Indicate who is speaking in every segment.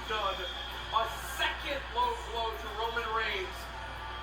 Speaker 1: done. A second low blow to Roman Reigns.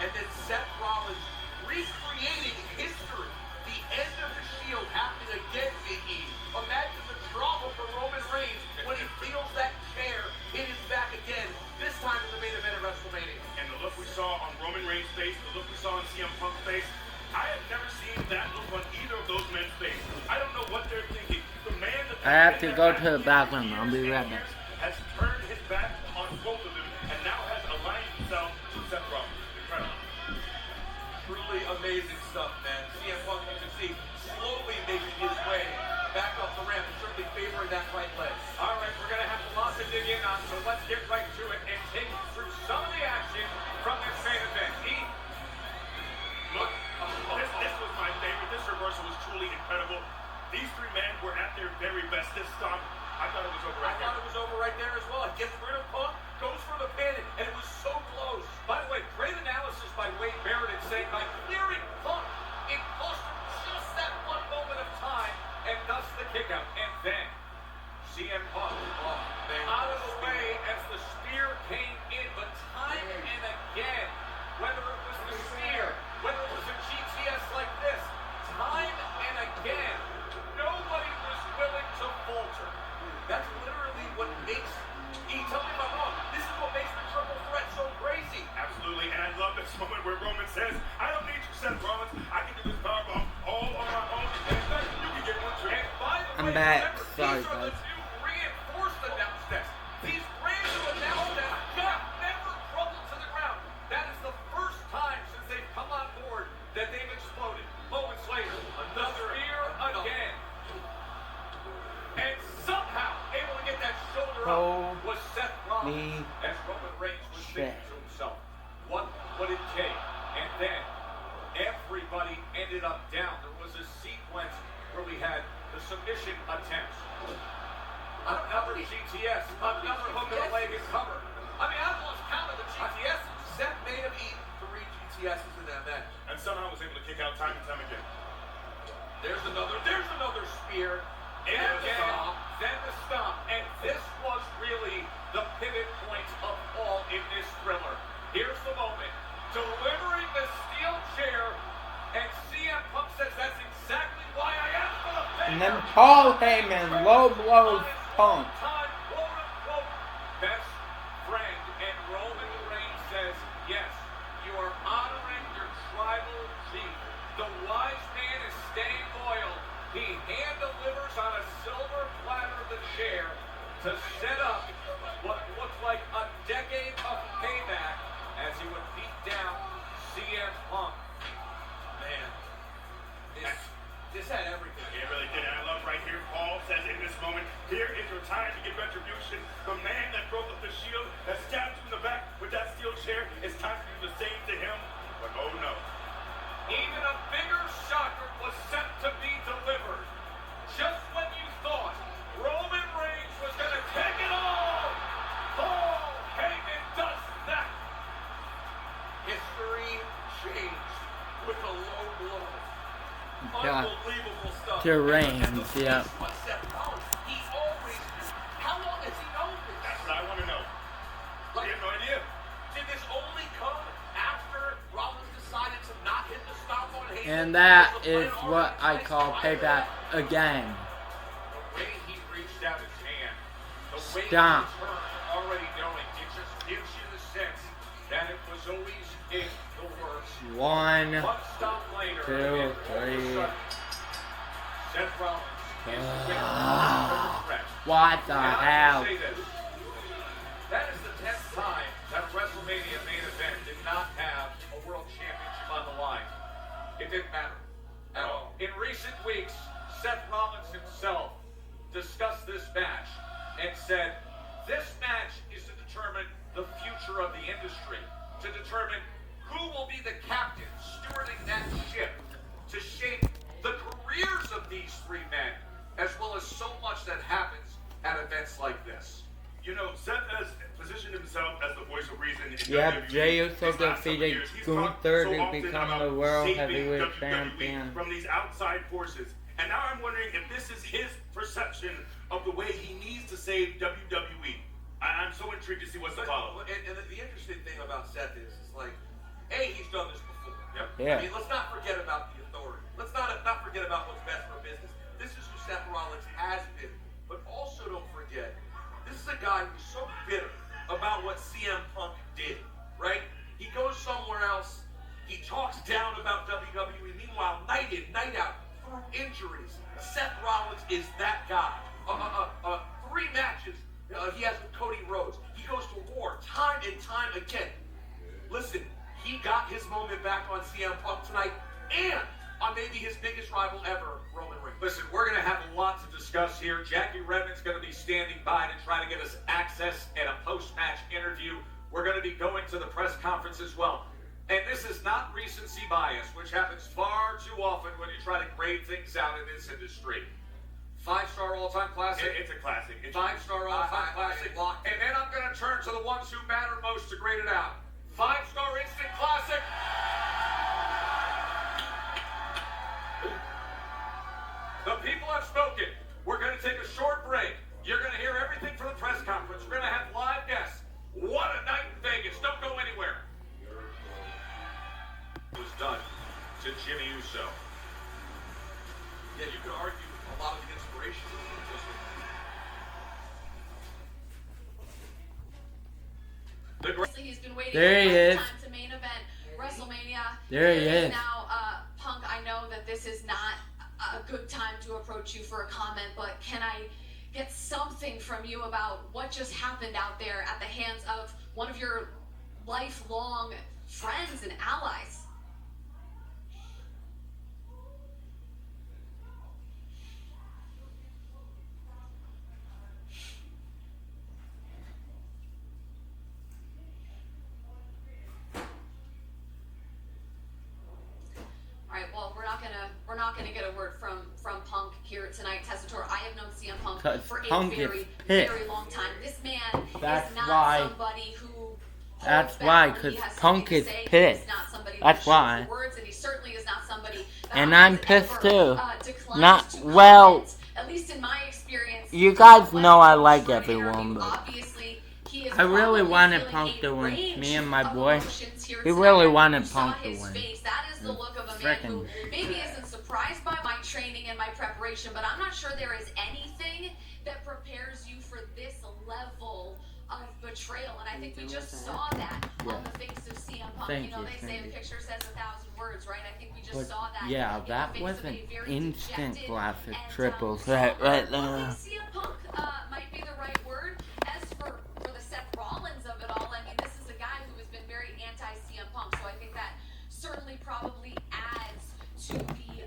Speaker 1: And then Seth Rollins recreating history. The end of the Shield happening again, Biggie. Imagine the trauma for Roman Reigns when he feels that chair hit his back again. This time in the main event of WrestleMania.
Speaker 2: And the look we saw on Roman Reigns' face, the look we saw on CM Punk's face, I have never seen that look on either of those men's face. I don't know what they're thinking. The man that
Speaker 3: I have to go to the bathroom. I'll be right back.
Speaker 2: Has turned his back on both of them and now has aligned himself to Seth Rollins. Incredible.
Speaker 1: Truly amazing stuff, man. CM Punk, you can see, slowly making his way back up the ramp, certainly favoring that right leg.
Speaker 4: All right, we're going to have a lot to dig in on, so let's get right to it and take you through some of the action from this main event.
Speaker 2: Look, this was my favorite. This reversal was truly incredible. These three men were at their very best. This stomp, I thought it was over right there.
Speaker 1: I thought it was over right there as well. He gets rid of Punk, goes for the pin, and it was so close.
Speaker 4: By the way, great analysis by Wade Barrett in saying by clearing Punk, it cost him just that one moment of time and thus the kickout. And then CM Punk out of the way as the spear came in, but time and again, whether it was the spear, whether it was a GTS like this, time and again, nobody was willing to falter.
Speaker 1: That's literally what makes, tell me if I'm wrong, this is what makes the triple threat so crazy.
Speaker 2: Absolutely, and I love this moment where Roman says, I don't need you, Seth Rollins. I can do this powerbomb all on my own. And in fact, you can get one too.
Speaker 4: And by the
Speaker 3: I'm
Speaker 4: way,
Speaker 3: back.
Speaker 4: remember,
Speaker 3: Sorry,
Speaker 4: these are the
Speaker 3: guys.
Speaker 4: two reinforced announce desks. These brand new announce desks got never crumbled to the ground. That is the first time since they've come on board that they've exploded. Moments later, another spear again. And somehow able to get that shoulder up was Seth Rollins as Roman Reigns was thinking to himself, what would it take? And then everybody ended up down. There was a sequence where we had the submission attempts. Another GTS, another hook of the leg is covered. I mean, I've lost count of the GTS.
Speaker 1: Seth may have eaten 3 GTSs in that match.
Speaker 2: And somehow was able to kick out time and time again.
Speaker 1: There's another spear.
Speaker 4: And again, then the stomp. And this was really the pivot point of all in this thriller. Here's the moment. Delivering the steel chair. And CM Punk says that's exactly why I asked for the favor.
Speaker 3: And then Paul Heyman low blows Punk.
Speaker 4: Time, quote unquote, best friend. And Roman Reigns says, yes, you are honoring your tribal chief. The wise man is staying loyal. He hand delivers on a silver platter the chair to set up what looked like a decade of payback as he would beat down CM Punk.
Speaker 1: Man, this had everything.
Speaker 2: It really did. And I love right here, Paul says in this moment, here is your time to get retribution. The man that broke up the Shield, that stabbed you in the back with that steel chair, it's time to do the same to him. But oh no.
Speaker 4: Even a bigger shocker was set to be delivered. Just when you thought Roman Reigns was going to take it all, Paul Heyman does that.
Speaker 1: History changed with a low blow.
Speaker 3: Yeah.
Speaker 1: Unbelievable stuff.
Speaker 3: To Reigns, yeah.
Speaker 1: What Seth Rollins, he always, how long has he known this?
Speaker 2: That's what I want to know.
Speaker 1: Like,
Speaker 2: I have no idea.
Speaker 1: did this only come after Rollins decided to not hit the stop on Heyman?
Speaker 3: And that
Speaker 1: Was the
Speaker 3: is
Speaker 1: plan
Speaker 3: what
Speaker 1: already
Speaker 3: I
Speaker 1: placed
Speaker 3: call
Speaker 1: right
Speaker 3: payback
Speaker 1: there?
Speaker 3: again.
Speaker 4: The way he reached out his hand, the way
Speaker 3: Stop.
Speaker 4: he turned, already knowing, it just gives you the sense that it was always in the works.
Speaker 3: 1,
Speaker 4: One stop later,
Speaker 3: 2,
Speaker 4: and all of a
Speaker 3: 3.
Speaker 4: sudden, Seth Rollins is with
Speaker 3: Ah.
Speaker 4: the threat.
Speaker 3: What the
Speaker 4: And I
Speaker 3: hell?
Speaker 4: will say this. That is the 10th time that a WrestleMania main event did not have a world championship on the line. It didn't matter at all. In recent weeks, Seth Rollins himself discussed this match and said, this match is to determine the future of the industry, to determine who will be the captain stewarding that ship, to shape the careers of these three men, as well as so much that happens at events like this.
Speaker 2: You know, Seth has positioned himself as the voice of reason in
Speaker 3: Yep,
Speaker 2: WWE.
Speaker 3: Jey Uso
Speaker 2: These last couple
Speaker 3: defeated
Speaker 2: years, he's talked
Speaker 3: Gunther
Speaker 2: so
Speaker 3: to
Speaker 2: often
Speaker 3: become
Speaker 2: about
Speaker 3: the World
Speaker 2: shaping
Speaker 3: Heavyweight
Speaker 2: WWE
Speaker 3: Champion.
Speaker 2: from these outside forces. And now I'm wondering if this is his perception of the way he needs to save WWE. I'm so intrigued to see what's the
Speaker 1: But,
Speaker 2: follow.
Speaker 1: and the interesting thing about Seth is like, A, he's done this before.
Speaker 2: Yep.
Speaker 3: Yeah.
Speaker 1: I mean, let's not forget about the authority. Let's not forget about what's best for business. This is who Seth Rollins has been. But also don't forget, this is a guy who's so bitter about what CM Punk did, right? He goes somewhere else. He talks down about WWE. Meanwhile, night in, night out, through injuries, Seth Rollins is that guy. 3 matches he has with Cody Rhodes. He goes to war time and time again. Listen, he got his moment back on CM Punk tonight and on maybe his biggest rival ever, Roman Reigns.
Speaker 4: Listen, we're going to have a lot to discuss here. Jackie Redmond's going to be standing by to try to get us access at a post-match interview. We're going to be going to the press conference as well. And this is not recency bias, which happens far too often when you try to grade things out in this industry. 5-star all-time classic.
Speaker 2: It's a classic. It's
Speaker 4: 5-star all-time classic. And then I'm going to turn to the ones who matter most to grade it out. 5-star instant classic. The people have spoken. We're going to take a short break. You're going to hear everything from the press conference. We're going to have live guests. What a night in Vegas. Don't go anywhere. It was done to Jimmy Uso.
Speaker 1: Yeah, you could argue a lot of the inspiration was
Speaker 4: The great
Speaker 5: He's been waiting
Speaker 3: There he
Speaker 5: a
Speaker 3: is.
Speaker 5: lifetime to main event WrestleMania.
Speaker 3: There he
Speaker 5: It
Speaker 3: is.
Speaker 5: Now, Punk, I know that this is not a good time to approach you for a comment, but can I get something from you about what just happened out there at the hands of one of your lifelong friends and allies? All right, well, we're not gonna get a word from Punk here tonight, Tessitore. I have known CM Punk
Speaker 3: 'Cause
Speaker 5: for a
Speaker 3: Punk is
Speaker 5: very,
Speaker 3: pissed.
Speaker 5: very long time. This man
Speaker 3: That's
Speaker 5: is not
Speaker 3: why-
Speaker 5: somebody who holds
Speaker 3: That's
Speaker 5: back
Speaker 3: why,
Speaker 5: when he
Speaker 3: 'cause
Speaker 5: has
Speaker 3: Punk
Speaker 5: something to
Speaker 3: is
Speaker 5: say.
Speaker 3: pissed.
Speaker 5: He's not somebody
Speaker 3: That's
Speaker 5: who
Speaker 3: why.
Speaker 5: shows words, and he certainly is not somebody that
Speaker 3: And
Speaker 5: has
Speaker 3: I'm pissed
Speaker 5: ever,
Speaker 3: too.
Speaker 5: declined
Speaker 3: Not-
Speaker 5: to
Speaker 3: well,
Speaker 5: comment. At least in my experience,
Speaker 3: you guys
Speaker 5: when
Speaker 3: know I
Speaker 5: Punk's
Speaker 3: like
Speaker 5: trying to
Speaker 3: everyone,
Speaker 5: interview,
Speaker 3: but
Speaker 5: obviously, he is
Speaker 3: I really
Speaker 5: probably
Speaker 3: wanted
Speaker 5: feeling
Speaker 3: Punk
Speaker 5: a
Speaker 3: to win.
Speaker 5: range
Speaker 3: Me and my
Speaker 5: of
Speaker 3: boy,
Speaker 5: emotions here
Speaker 3: we
Speaker 5: tonight.
Speaker 3: really wanted
Speaker 5: You saw
Speaker 3: Punk to
Speaker 5: his
Speaker 3: win.
Speaker 5: face. That is the look of a man who
Speaker 3: Frickin'
Speaker 5: maybe isn't surprised by my training and my preparation, but I'm not sure there is anything that prepares you for this level of betrayal. And I think we just saw that on the face of CM Punk.
Speaker 3: Thank
Speaker 5: you know,
Speaker 3: you,
Speaker 5: they say
Speaker 3: thank
Speaker 5: a
Speaker 3: you.
Speaker 5: picture says 1,000 words, right? I think we just
Speaker 3: But
Speaker 5: saw that.
Speaker 3: yeah,
Speaker 5: in the
Speaker 3: that
Speaker 5: face
Speaker 3: was
Speaker 5: of
Speaker 3: an
Speaker 5: a very
Speaker 3: instant
Speaker 5: dejected
Speaker 3: classic
Speaker 5: and,
Speaker 3: triple
Speaker 5: somber
Speaker 3: threat right
Speaker 5: look.
Speaker 3: there.
Speaker 5: CM Punk might be the right word. As for the Seth Rollins of it all, I mean, this is a guy who has been very anti-CM Punk, so I think that certainly probably adds to the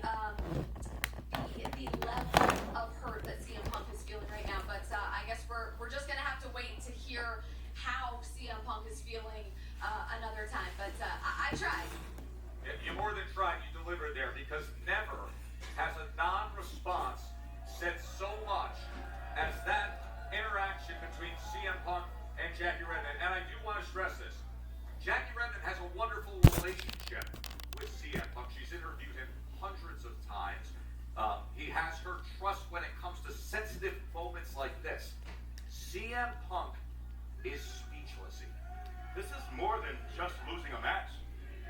Speaker 5: level of hurt that CM Punk is feeling right now. But I guess we're just gonna have to wait to hear how CM Punk is feeling another time. But I tried.
Speaker 4: You more than tried, you delivered there, because never has a non-response said so much as that interaction between CM Punk and Jackie Redmond. And I do want to stress this. Jackie Redmond has a wonderful relationship with CM Punk. She's interviewed him hundreds of times. He has her trust when it comes to sensitive moments like this. CM Punk is speechless.
Speaker 2: This is more than just losing a match.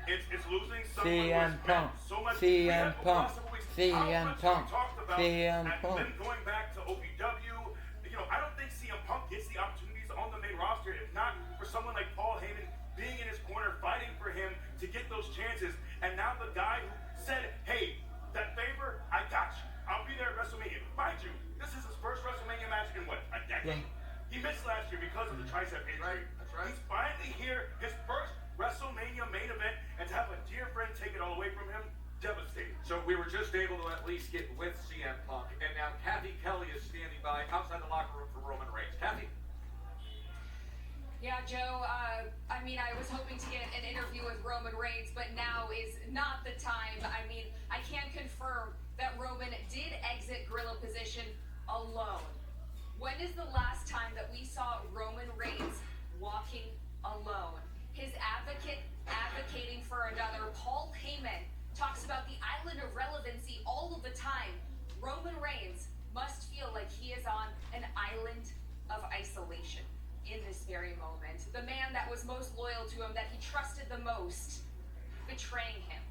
Speaker 2: It's losing someone
Speaker 3: CM
Speaker 2: who's
Speaker 3: Punk,
Speaker 2: meant so much.
Speaker 3: CM
Speaker 2: We
Speaker 3: Punk,
Speaker 2: have several weeks.
Speaker 3: CM
Speaker 2: How much
Speaker 3: Punk,
Speaker 2: we talked about
Speaker 3: CM
Speaker 2: and
Speaker 3: Punk.
Speaker 2: Then going back to OVW, you know, I don't think CM Punk gets the opportunities on the main roster if not for someone like Paul Heyman being in his corner, fighting for him to get those chances. And now the guy who said, hey, that favor, I got you. I'll be there at WrestleMania. Mind you, this is his first WrestleMania match in what, a decade? He missed last year because of the tricep injury.
Speaker 1: That's right.
Speaker 2: He's finally here, his first WrestleMania main event, and to have a dear friend take it all away from him, devastating.
Speaker 4: So we were just able to at least get with CM Punk, and now Kathy Kelly is standing by outside the locker room for Roman Reigns. Kathy?
Speaker 5: Yeah, Joe, I mean, I was hoping to get an interview with Roman Reigns, but now is not the time. I mean, I can confirm that Roman did exit gorilla position alone. When is the last time that we saw Roman Reigns walking alone? His advocating for another. Paul Heyman talks about the island of relevancy all of the time. Roman Reigns must feel like he is on an island of isolation in this very was most loyal to him, that he trusted the most, betraying him.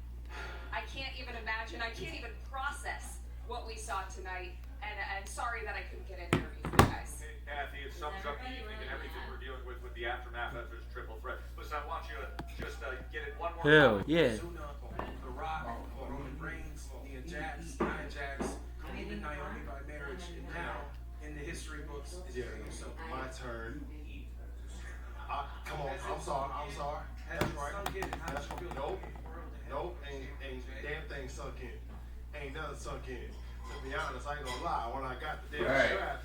Speaker 5: I can't even imagine, I can't even process what we saw tonight, and I'm sorry that I couldn't get an interview for you guys.
Speaker 4: Hey, Kathy, it sums up the evening and everything we're dealing with the aftermath of this triple threat. Listen, I want you to just get it one more
Speaker 3: Hell
Speaker 4: time.
Speaker 3: yeah.
Speaker 6: The Rock, Roman Reigns, Nia Jax, and even Naomi by marriage, and now in the history books is yourself.
Speaker 7: My turn. Come on, I'm sorry. That's right. That's right. Nope, ain't damn thing sunk in. Ain't nothing sunk in. To be honest, I ain't gonna lie. When I got the damn
Speaker 8: Right.
Speaker 7: strap,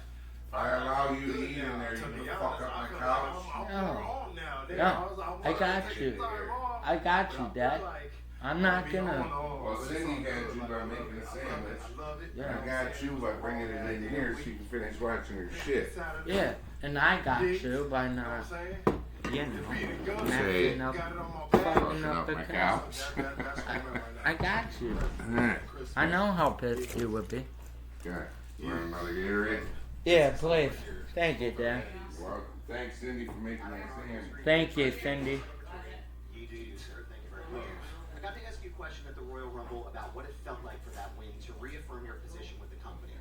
Speaker 8: I allow you to eat in there, you
Speaker 7: to be
Speaker 8: gonna fuck
Speaker 7: honest,
Speaker 8: up my
Speaker 7: I feel
Speaker 8: couch.
Speaker 7: like I'm
Speaker 3: No.
Speaker 7: on now. Damn,
Speaker 3: No, I got you. I got you, Dad. I'm not gonna.
Speaker 8: Well, Cindy got you by making a sandwich.
Speaker 7: I love it.
Speaker 3: Yeah.
Speaker 8: I got you by bringing it in here so you can finish watching your shit.
Speaker 3: Yeah, and I got you by
Speaker 7: You know
Speaker 3: not,
Speaker 7: what I'm saying?
Speaker 3: you know,
Speaker 8: Say,
Speaker 3: messing up,
Speaker 7: Got it on my back.
Speaker 3: fucking up the
Speaker 8: my
Speaker 3: couch.
Speaker 8: couch.
Speaker 3: I got you.
Speaker 8: Alright.
Speaker 3: I know how pissed you would be.
Speaker 8: Got you want another Gatorade?
Speaker 3: Yeah, please. Thank you, Dad.
Speaker 8: Well, thanks Cindy for making that sandwich.
Speaker 3: Thank you, Cindy.
Speaker 9: You do, sir. Thank you very much. I got to ask you a question at the Royal Rumble about what it felt like for that win to reaffirm your position with the company.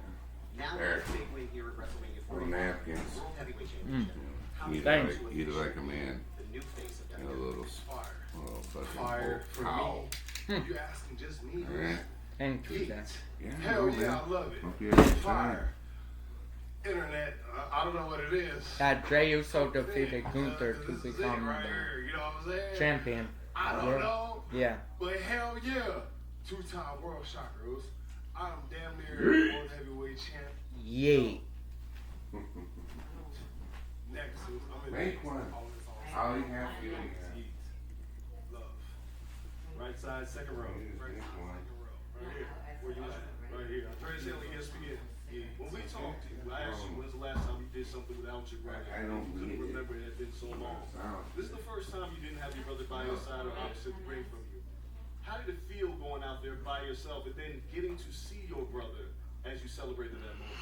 Speaker 9: Now
Speaker 8: There.
Speaker 9: with a big win here at WrestleMania
Speaker 8: Little
Speaker 9: 45,
Speaker 8: napkins.
Speaker 9: World Heavyweight Championship. How do you
Speaker 3: Thanks.
Speaker 9: feel to
Speaker 8: Eat it like a
Speaker 9: officially
Speaker 8: man.
Speaker 9: the new face of
Speaker 8: And a
Speaker 9: WWE?
Speaker 8: little fucking
Speaker 7: Fire for
Speaker 8: cow.
Speaker 7: me. You asking just me?
Speaker 8: Alright.
Speaker 3: Thank you,
Speaker 7: Heat.
Speaker 3: Dad.
Speaker 8: Yeah,
Speaker 7: Hell
Speaker 8: man.
Speaker 7: yeah, I love it.
Speaker 8: Hope you had a good time.
Speaker 7: Fire. Internet, I don't know what it is.
Speaker 3: That Jey Uso defeated Gunther to
Speaker 7: This is it
Speaker 3: become
Speaker 7: right
Speaker 3: the
Speaker 7: here, you know what I'm saying?
Speaker 3: champion.
Speaker 7: I don't know,
Speaker 3: Yeah.
Speaker 7: but hell yeah. Two-time world shockers. I'm damn near world heavyweight champ.
Speaker 3: Yay.
Speaker 7: Next, I'm in
Speaker 8: Make one. All you have to do is
Speaker 7: Love. Right side, second row. Right
Speaker 8: Make
Speaker 7: side,
Speaker 8: one.
Speaker 7: second row. Right here. Where you at? Right here. I'm trying to say on ESPN. When we talked, I asked you when's the last time you did something without your brother.
Speaker 8: I don't
Speaker 7: You couldn't
Speaker 8: need it.
Speaker 7: remember it had been so long. This is the first time you didn't have your brother by your side or opposite the ring from you. How did it feel going out there by yourself and then getting to see your brother as you celebrated that moment?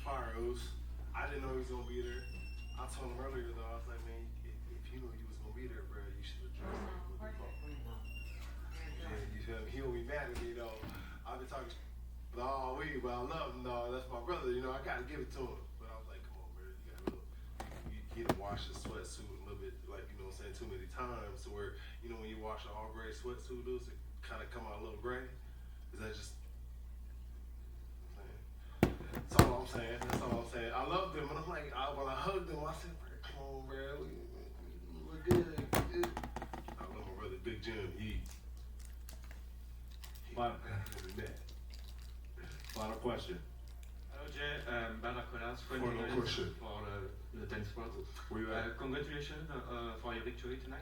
Speaker 7: Fire, Oos. I didn't know he was gonna be there. I told him earlier though, I was like, man, if you knew you was gonna be there, bro, you should have dressed like what you call. Yeah, you feel me? He don't be mad at me though. I've been talking all week, but I love him though. That's my brother, you know. I gotta give it to him. But I was like, come on, bro, you gotta look. You get to wash the sweatsuit a little bit, like you know what I'm saying, too many times. To where you know when you wash an all gray sweatsuit, does it kind of come out a little gray? Is that just? That's all I'm saying. That's all I'm saying. I loved him, and I'm like, when I hugged him, I said, bro, come on, bro, we look good. I love my brother, Big Jim. He
Speaker 10: Final question.
Speaker 11: Hello Jay, Bernard Collins,
Speaker 7: Final question.
Speaker 11: for the tennis sport.
Speaker 7: Where you at?
Speaker 11: Congratulations for your victory tonight.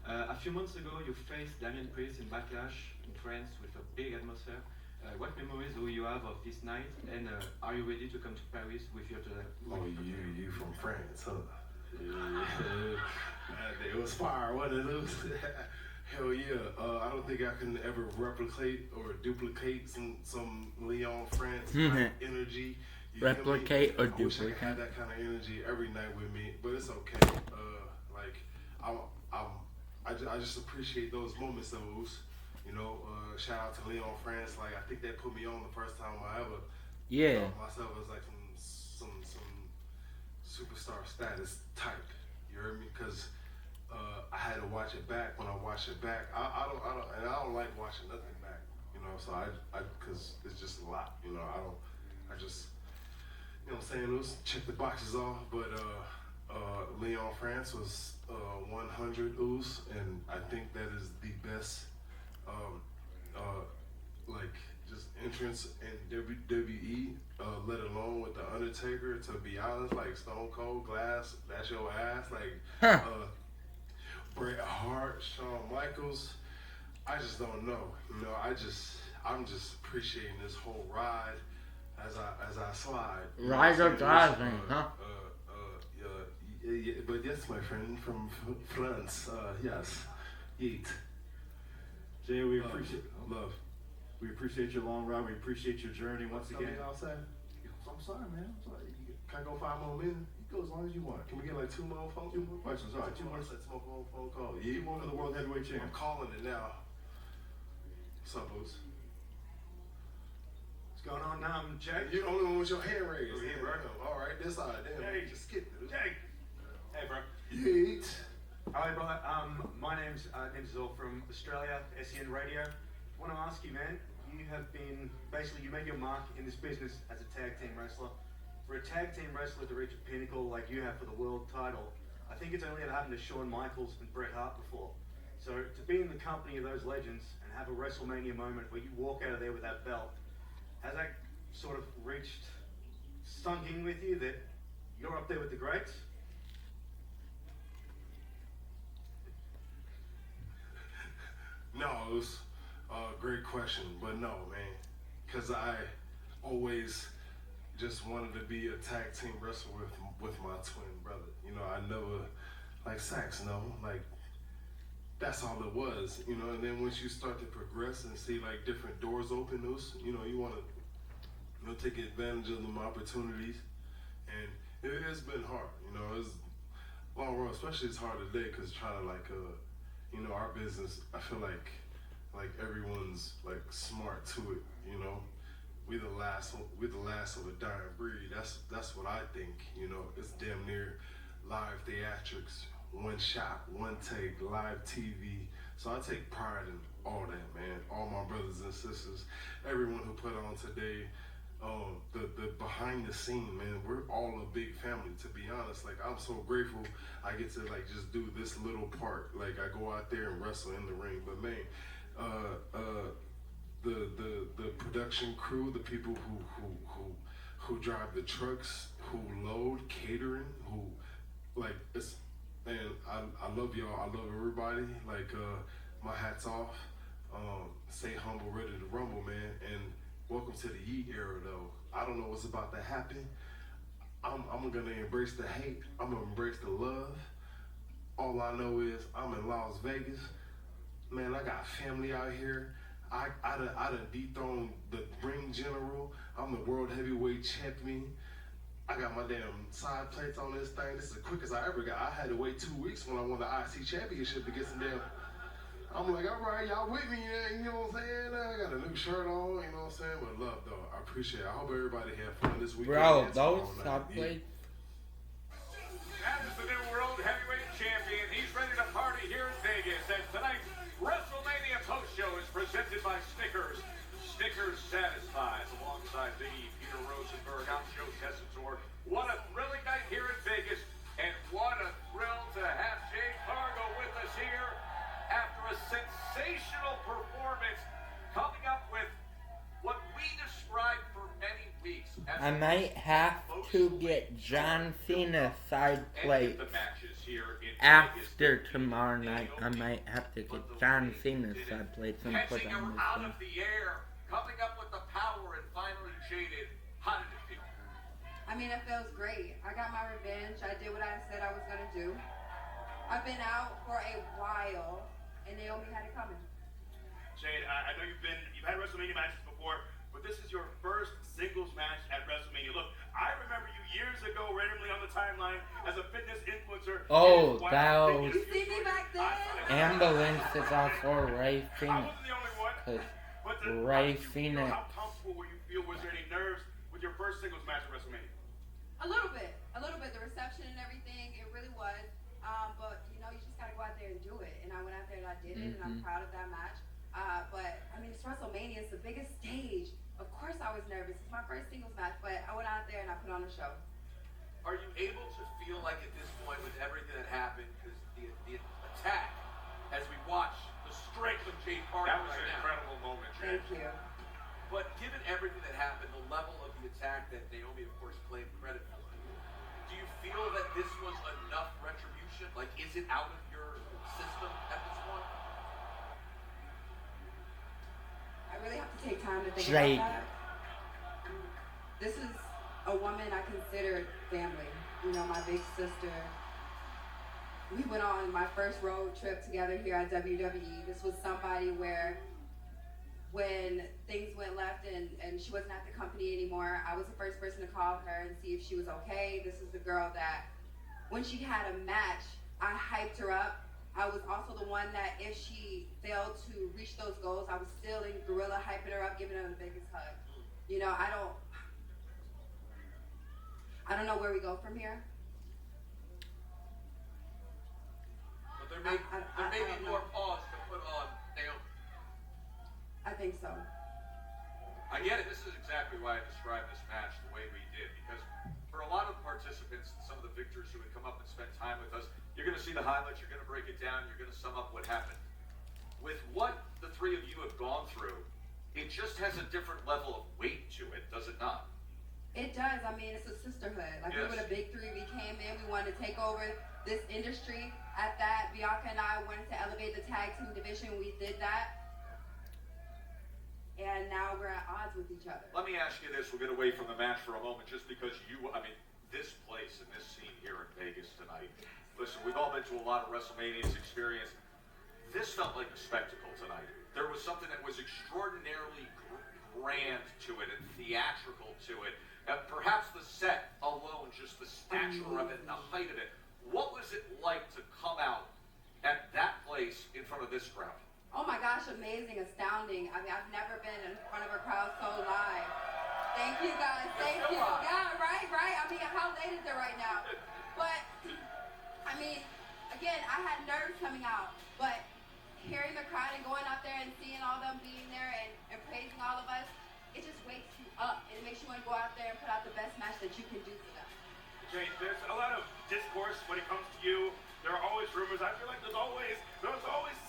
Speaker 11: A few months ago, you faced Damien Priest in Backlash in France with a big atmosphere. What memories do you have of this night, and are you ready to come to Paris with your
Speaker 7: Oh, you from France, huh? Yeah. It was fire, wasn't it? Hell yeah. I don't think I can ever replicate or duplicate some Lyon, France energy. You feel me?
Speaker 3: Replicate or
Speaker 7: I wish I could
Speaker 3: duplicate.
Speaker 7: have that kind of energy every night with me, but it's okay. I just appreciate those moments, those. You know, shout out to Lyon, France. Like I think that put me on the first time I ever
Speaker 3: Yeah.
Speaker 7: felt myself as like some superstar status type. You heard me? Because I had to watch it back. When I watch it back, I don't like watching nothing back. You know, so because it's just a lot. You know, I just, you know what I'm saying? Those check the boxes off, but Lyon, France was 100 ooze, and I think that is the best, like just entrance in WWE, let alone with the Undertaker. To be honest, like Stone Cold, Glass, that's your ass. Like Bret Hart, Shawn Michaels. I just don't know. You know, I'm just appreciating this whole ride as I slide. You know what I'm
Speaker 3: Ride or
Speaker 7: saying?
Speaker 3: driving, huh?
Speaker 7: Yeah, but yes, my friend from France. Yes, yeet.
Speaker 10: Jay, we
Speaker 7: Love.
Speaker 10: appreciate
Speaker 7: Love.
Speaker 10: we appreciate your long ride. We appreciate your journey once
Speaker 7: Something
Speaker 10: again.
Speaker 7: else, I'm sorry, man. I'm sorry. Can't go 5 more minutes.
Speaker 10: Go as long as you want. Can we get like 2 more questions? All right, 2 more phone call. Yeah, you want for the world heavyweight champion.
Speaker 12: I'm calling it now. What's up, Boots?
Speaker 6: What's going on now? I'm Jake.
Speaker 12: You the only one with your hand raised.
Speaker 6: Yeah,
Speaker 12: bro. All right, this side. Damn,
Speaker 2: Jake.
Speaker 12: just skip it.
Speaker 2: Jake. Hey, bro.
Speaker 12: Yeet.
Speaker 6: Hi, brother. My name's Zor from Australia, SEN Radio. I want to ask you, man, you have been, basically, you made your mark in this business as a tag team wrestler. For a tag team wrestler to reach a pinnacle like you have for the world title, I think it's only ever happened to Shawn Michaels and Bret Hart before. So to be in the company of those legends and have a WrestleMania moment where you walk out of there with that belt, has that sort of sunk in with you that you're up there with the greats?
Speaker 12: No, it was a great question, but no, man, because I always just wanted to be a tag team wrestler with my twin brother. You know, I never, like Sax, like that's all it was, you know. And then once you start to progress and see like different doors open, those, you know, you want to, take advantage of them opportunities. And it's been hard, you know. It's long road, especially it's hard today because trying to our business, I feel like everyone's like smart to it, you know. We're the last of a dying breed. That's what I think, you know. It's damn near live theatrics, one shot, one take, live TV. So I take pride in all that, man. All my brothers and sisters, everyone who put on today, the behind the scene, man. We're all a big family, to be honest. Like, I'm so grateful I get to like just do this little part. Like, I go out there and wrestle in the ring, but man, the production crew, the people who drive the trucks, who load, catering, who like it's, man, I love y'all. I love everybody. Like, my hat's off. Stay humble, ready to rumble, man. And welcome to the Yeet era, though. I don't know what's about to happen. I'm gonna embrace the hate. I'm gonna embrace the love. All I know is I'm in Las Vegas. Man, I got family out here. I done dethroned the ring general. I'm the world heavyweight champion. I got my damn side plates on this thing. This is the quickest I ever got. I had to wait 2 weeks when I won the IC championship to get some damn. I'm like, all right, y'all with me, you know what I'm saying? I got a new shirt on, you know what I'm saying? But love, though, I appreciate it. I hope everybody had fun this weekend.
Speaker 3: Bro, those side plates.
Speaker 4: That is the new world heavyweight champion. He's ready to party here in Vegas. And tonight's Wresltemania-post show is presented by Snickers. Snickers satisfies. Alongside Big E, Peter Rosenberg, I'm Joe Tessitore. What a thrilling night here in Vegas. And what a thrill to have Jay Fargo with us here after a sensational performance, coming up with what we described for many weeks.
Speaker 3: I might have to get John Cena side plates after tomorrow night. I might have to get John Cena side plates and put
Speaker 4: Catching
Speaker 3: on
Speaker 4: her
Speaker 3: this
Speaker 4: out
Speaker 3: one.
Speaker 4: of the air, coming up with the power, and finally jaded. How did it feel?
Speaker 13: I mean, it feels great. I got my revenge. I did what I said I was gonna do. I've been out for a while, and Naomi had it coming.
Speaker 2: Jade, I know you've had WrestleMania matches before, but this is your first singles match at WrestleMania. Look, I remember you years ago randomly on the timeline as a fitness influencer.
Speaker 3: Oh, that was...
Speaker 13: You see me back then?
Speaker 3: Ambulance is also Ray
Speaker 2: I
Speaker 3: Phoenix.
Speaker 2: wasn't the only one. But
Speaker 3: Ray Phoenix.
Speaker 2: How comfortable were you feel? Was there any nerves with your first singles match at WrestleMania?
Speaker 13: A little bit. The reception and everything, it really was. But you know, you just gotta go out there and do it. And I went out there and I did it, and I'm proud of that match. But I mean, it's WrestleMania. It's the biggest stage. Of course, I was nervous. It's my first singles match, but I went out there and I put on a show.
Speaker 1: Are you able to feel like at this point, with everything that happened, because the attack, as we watch the strength of Jade Fargo
Speaker 2: That was
Speaker 1: right
Speaker 2: an
Speaker 1: now.
Speaker 2: incredible moment, Jade.
Speaker 13: Thank you.
Speaker 1: But given everything that happened, the level of the attack that Naomi, of course, claimed credit for, do you feel that this was enough retribution? Like, is it out of your system at this point?
Speaker 13: I really have to take time to think
Speaker 3: Jade.
Speaker 13: about that. This is a woman I considered family. You know, my big sister. We went on my first road trip together here at WWE. This was somebody where when things went left and she wasn't at the company anymore, I was the first person to call her and see if she was okay. This is the girl that, when she had a match, I hyped her up. I was also the one that if she failed to reach those goals, I was still in Gorilla hyping her up, giving her the biggest hug. You know, I don't know where we go from here.
Speaker 1: But there may be more pause to put on Naomi.
Speaker 13: I think so.
Speaker 4: I get it. This is exactly why I described this match the way we did, because for a lot of the participants, some of the victors who would come up and spend time with us, you're going to see the highlights, you're going to break it down, you're going to sum up what happened. With what the three of you have gone through, it just has a different level of weight to it, does it not?
Speaker 13: It does. I mean, it's a sisterhood. Like,
Speaker 4: yes.
Speaker 13: We were the big three. We came in. We wanted to take over this industry. At that, Bianca and I wanted to elevate the tag team division. We did that. And now we're at odds with each other.
Speaker 4: Let me ask you this. We'll get away from the match for a moment, just because this place and this scene here in Vegas tonight. Listen, we've all been to a lot of WrestleManias experience. This felt like a spectacle tonight. There was something that was extraordinarily grand to it and theatrical to it. Perhaps the set alone, just the stature of it and the height of it. What was it like to come out at that place in front of this crowd?
Speaker 13: Oh my gosh, amazing, astounding. I mean, I've never been in front of a crowd so live. Thank you guys, thank you. Yeah, right. I mean, how late is it right now? But, I mean, again, I had nerves coming out, but hearing the crowd and going out there and seeing all them being there and praising all of us, it just wakes you up. It makes you want to go out there and put out the best match that you can do for them.
Speaker 2: Jane, there's a lot of discourse when it comes to you. There are always rumors. I feel like there's always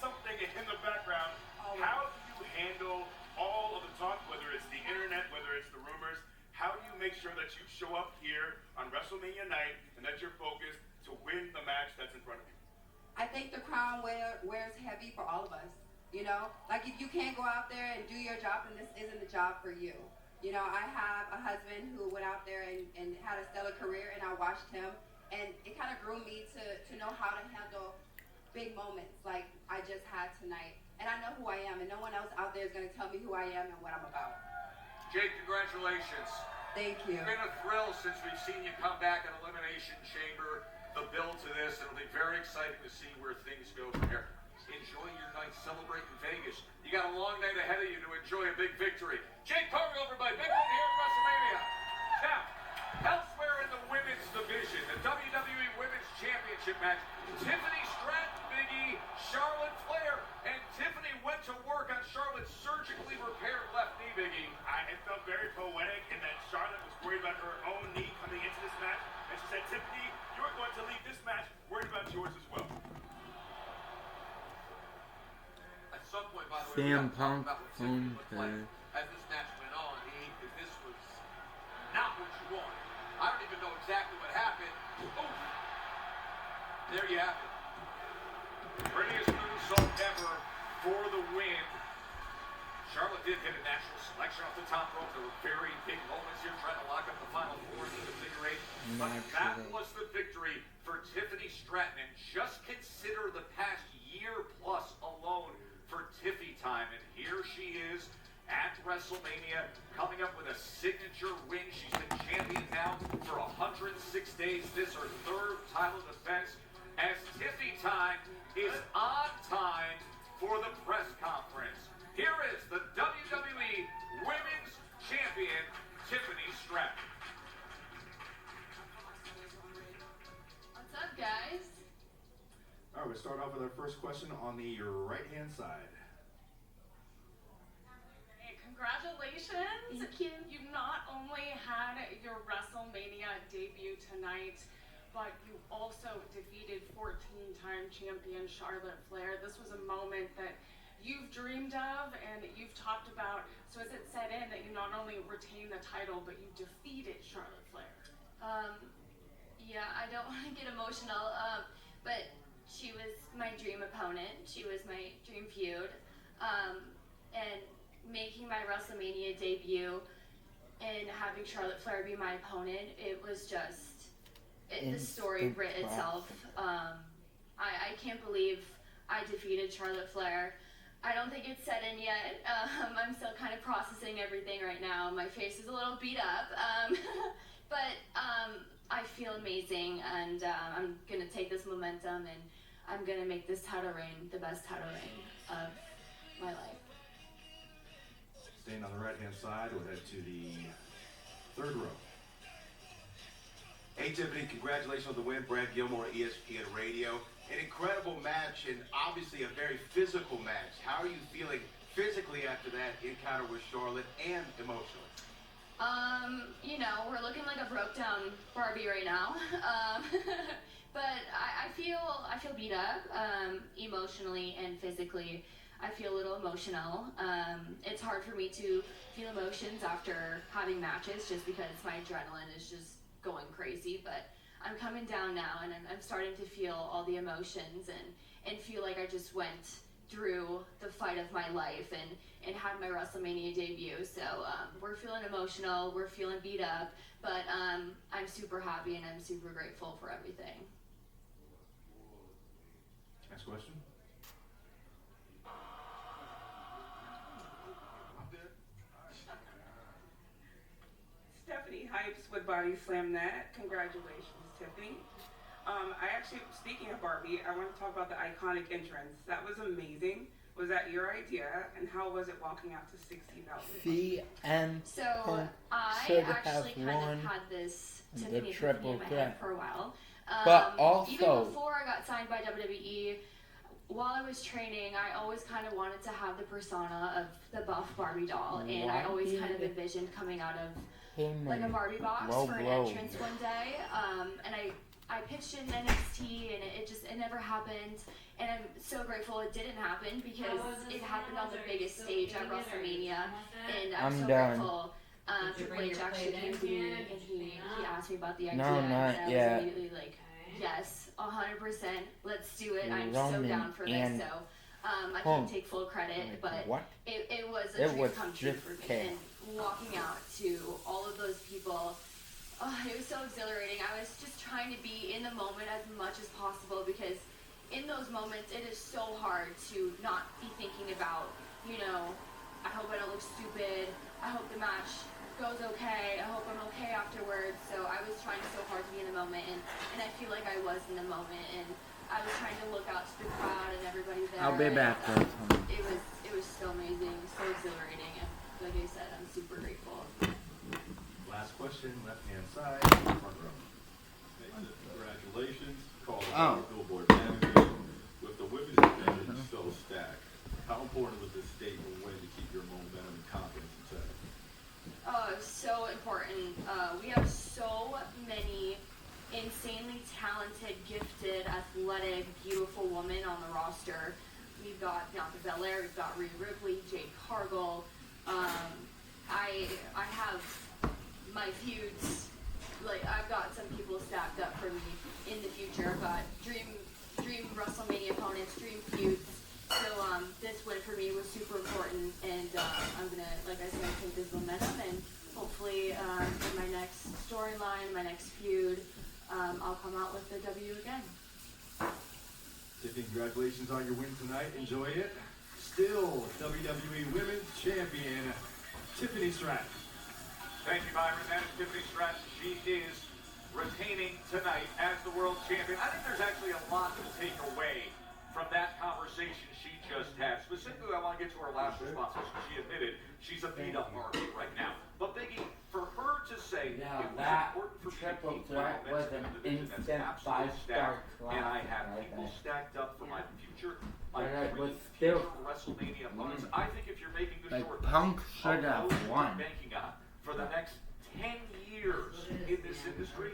Speaker 2: something in the background.
Speaker 13: Always.
Speaker 2: How do you handle all of the talk, whether it's the internet, whether it's the rumors? How do you make sure that you show up here on WrestleMania night and that you're focused to win the match that's in front of you?
Speaker 13: I think the crown wears heavy for all of us. You know, like if you can't go out there and do your job, then this isn't the job for you. You know, I have a husband who went out there and had a stellar career, and I watched him, and it kind of grew me to know how to handle big moments like I just had tonight. And I know who I am, and no one else out there is going to tell me who I am and what I'm about.
Speaker 4: Jake, congratulations.
Speaker 13: Thank you.
Speaker 4: It's been a thrill since we've seen you come back at Elimination Chamber. The build to this, it'll be very exciting to see where things go from here. Enjoy your night celebrating Vegas. You got a long night ahead of you to enjoy a big victory. Jake Cargill, everybody, big win here at WrestleMania. Now, elsewhere in the women's division, the WWE Women's Championship match, Tiffany Stratton, Big E, Charlotte Flair, and Tiffany went to work on Charlotte's surgically repaired left knee, Big E.
Speaker 2: It felt very poetic in that Charlotte was worried about her own knee coming into this match, and she said, Tiffany, you are going to leave this match worried about yours as well.
Speaker 1: At some point, by the way,
Speaker 3: CM
Speaker 1: we got to talk
Speaker 3: Punk
Speaker 1: about what Tiffany looked like
Speaker 3: phone
Speaker 1: as this match went on. If this was not what you wanted. I don't even know exactly what happened. Oof. There you have it.
Speaker 4: Prettiest moonsault ever for the win. Charlotte did hit a natural selection off the top rope. There were very big moments here trying to lock up the final four in the figure eight. But that was the victory for Tiffany Stratton. And just consider the past year plus alone for Tiffy time. And here she is at WrestleMania, coming up with a signature win. She's been champion now for 106 days. This her third title defense, as Tiffy time is on time for the press conference. Here is the WWE Women's Champion, Tiffany Stratton.
Speaker 14: What's up, guys?
Speaker 10: All right, we'll start off with our first question on the right-hand side.
Speaker 14: Hey, congratulations.
Speaker 13: Thank you.
Speaker 14: You not only had your WrestleMania debut tonight, but you also defeated 14-time champion Charlotte Flair. This was a moment that you've dreamed of and you've talked about. So as it set in that you not only retained the title, but you defeated Charlotte Flair.
Speaker 15: Yeah, I don't want to get emotional, but she was my dream opponent. She was my dream feud. And making my WrestleMania debut and having Charlotte Flair be my opponent, it was just, the story writ itself. I can't believe I defeated Charlotte Flair. I don't think it's set in yet. I'm still kind of processing everything right now. My face is a little beat up, but I feel amazing, and I'm gonna take this momentum, and I'm gonna make this title reign the best title reign of my life.
Speaker 16: Staying on the right-hand side, we'll head to the third row.
Speaker 17: Hey Tiffany, congratulations on the win. Brad Gilmore, ESPN Radio. An incredible match and obviously a very physical match. How are you feeling physically after that encounter with Charlotte and emotionally?
Speaker 15: You know, we're looking like a broke down Barbie right now. But I feel beat up, emotionally and physically. I feel a little emotional. It's hard for me to feel emotions after having matches just because my adrenaline is just going crazy, but I'm coming down now, and I'm starting to feel all the emotions and feel like I just went through the fight of my life and had my Wrestlemania debut. So we're feeling emotional, we're feeling beat up, but I'm super happy and I'm super grateful for everything.
Speaker 16: Next question.
Speaker 18: Stephanie Hypes with Body Slam Net. Congratulations, Tiffany. I actually, speaking of Barbie, I want to talk about the iconic entrance. That was amazing. Was that your idea? And how was it walking out to 60,000?
Speaker 3: CM
Speaker 15: So I
Speaker 3: should
Speaker 15: actually
Speaker 3: have
Speaker 15: kind
Speaker 3: won
Speaker 15: of had this
Speaker 3: the
Speaker 15: Tiffany
Speaker 3: triple
Speaker 15: in my head
Speaker 3: threat.
Speaker 15: for a while.
Speaker 3: But
Speaker 15: Even
Speaker 3: also,
Speaker 15: before I got signed by WWE, while I was training, I always kind of wanted to have the persona of the buff Barbie doll, and I always kind of envisioned coming out of like a Barbie box for an entrance one day. And I pitched in NXT, and it never happened. And I'm so grateful it didn't happen because it happened on the biggest stage at WrestleMania, and I'm so grateful. Triple H actually came to me and he asked me about the idea, and I was immediately like, yes, 100%, let's do it. I'm so down for this. So I can't take full credit, but it was a dream come true for me. And walking out to all of those people, it was so exhilarating. I was just trying to be in the moment as much as possible because in those moments it is so hard to not be thinking about, you know, I hope I don't look stupid, I hope the match goes okay, I hope I'm okay afterwards. So I was trying so hard to be in the moment, and I feel like I was in the moment, and I was trying to look out to the crowd and everybody there.
Speaker 3: I'll be back.
Speaker 15: It was so amazing, so exhilarating, and like I said, I'm super grateful.
Speaker 16: Last question, left-hand side, front row.
Speaker 19: Congratulations. Call it Billboard Manager. With the women's division so stacked, how important was this statement win to keep your momentum and confidence intact?
Speaker 15: So important. We have so many insanely talented, gifted, athletic, beautiful women on the roster. We've got Bianca Belair, we've got Rhea Ripley, Jade Cargill. I have my feuds. Like, I've got some people stacked up for me in the future. I've got dream WrestleMania opponents, dream feuds. So this win for me was super important, and I'm gonna, like I said, take this momentum, and hopefully in my next storyline, my next feud, I'll come out with the W again.
Speaker 16: Tiffany, congratulations on your win tonight. Enjoy it. Still WWE Women's Champion, Tiffany Stratton.
Speaker 4: Thank you, Byron. That is Tiffany Stratton. She is retaining tonight as the world champion. I think there's actually a lot to take away from that conversation she just had. Specifically, I want to get to her last response. She admitted she's a beat-up Barbie right now. But Biggie, for her to say it was important for me to keep my momentum in the division, that's absolutely stacked. And I have people stacked up for my future. My future WrestleMania opponents. I think if you're making the short
Speaker 3: Punk should have won.
Speaker 4: Banking on for the next 10 years in this industry,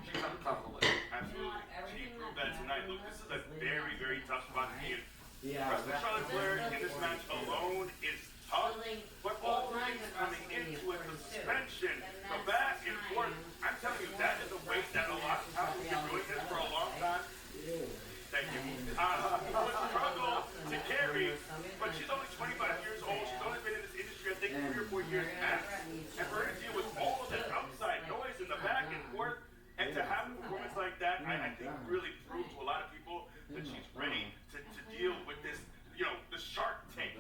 Speaker 4: she's on the top of the list.
Speaker 2: Absolutely. She proved that tonight. Look, this is a very, very tough spot to be in.
Speaker 3: Yeah.
Speaker 2: Charlotte Flair in this match alone is tough, but all the things coming into it, the suspension, the back and forth, I'm telling you, that is a weight that a lot of times we've been doing this for a long time. Thank you. Would struggle to carry, but she's only 25 years old. She's only been in this industry, I think, 3 or 4 years max. And for her to deal with all of that outside noise in the back and forth, and to have a performance like that, I think really proved to a lot of people that she's ready to deal with this, you know, the Shark Tank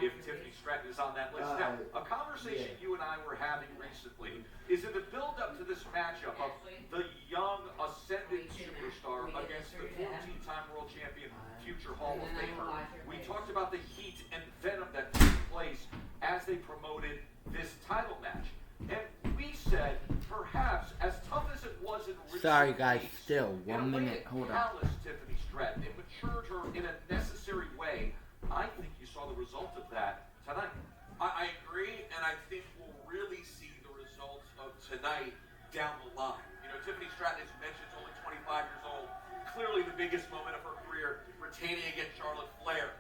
Speaker 4: if Tiffany Stratton is on that list. Now, a conversation you and I were having recently is in the build-up to this matchup of the young ascendant superstar against the 14-time world champion, future Hall of Famer. We talked about the heat and venom that took place as they promoted this title match. And we said, perhaps, as tough as it was in recent
Speaker 3: Sorry guys,
Speaker 4: weeks,
Speaker 3: still 1 minute, hold on.
Speaker 4: Tiffany Stratton, it matured her in a necessary way. I think you saw the result of that tonight.
Speaker 1: I agree, and I think we'll really see the results of tonight down the line. You know, Tiffany Stratton, as you mentioned, is only 25 years old. Clearly the biggest moment of her career, retaining against Charlotte Flair.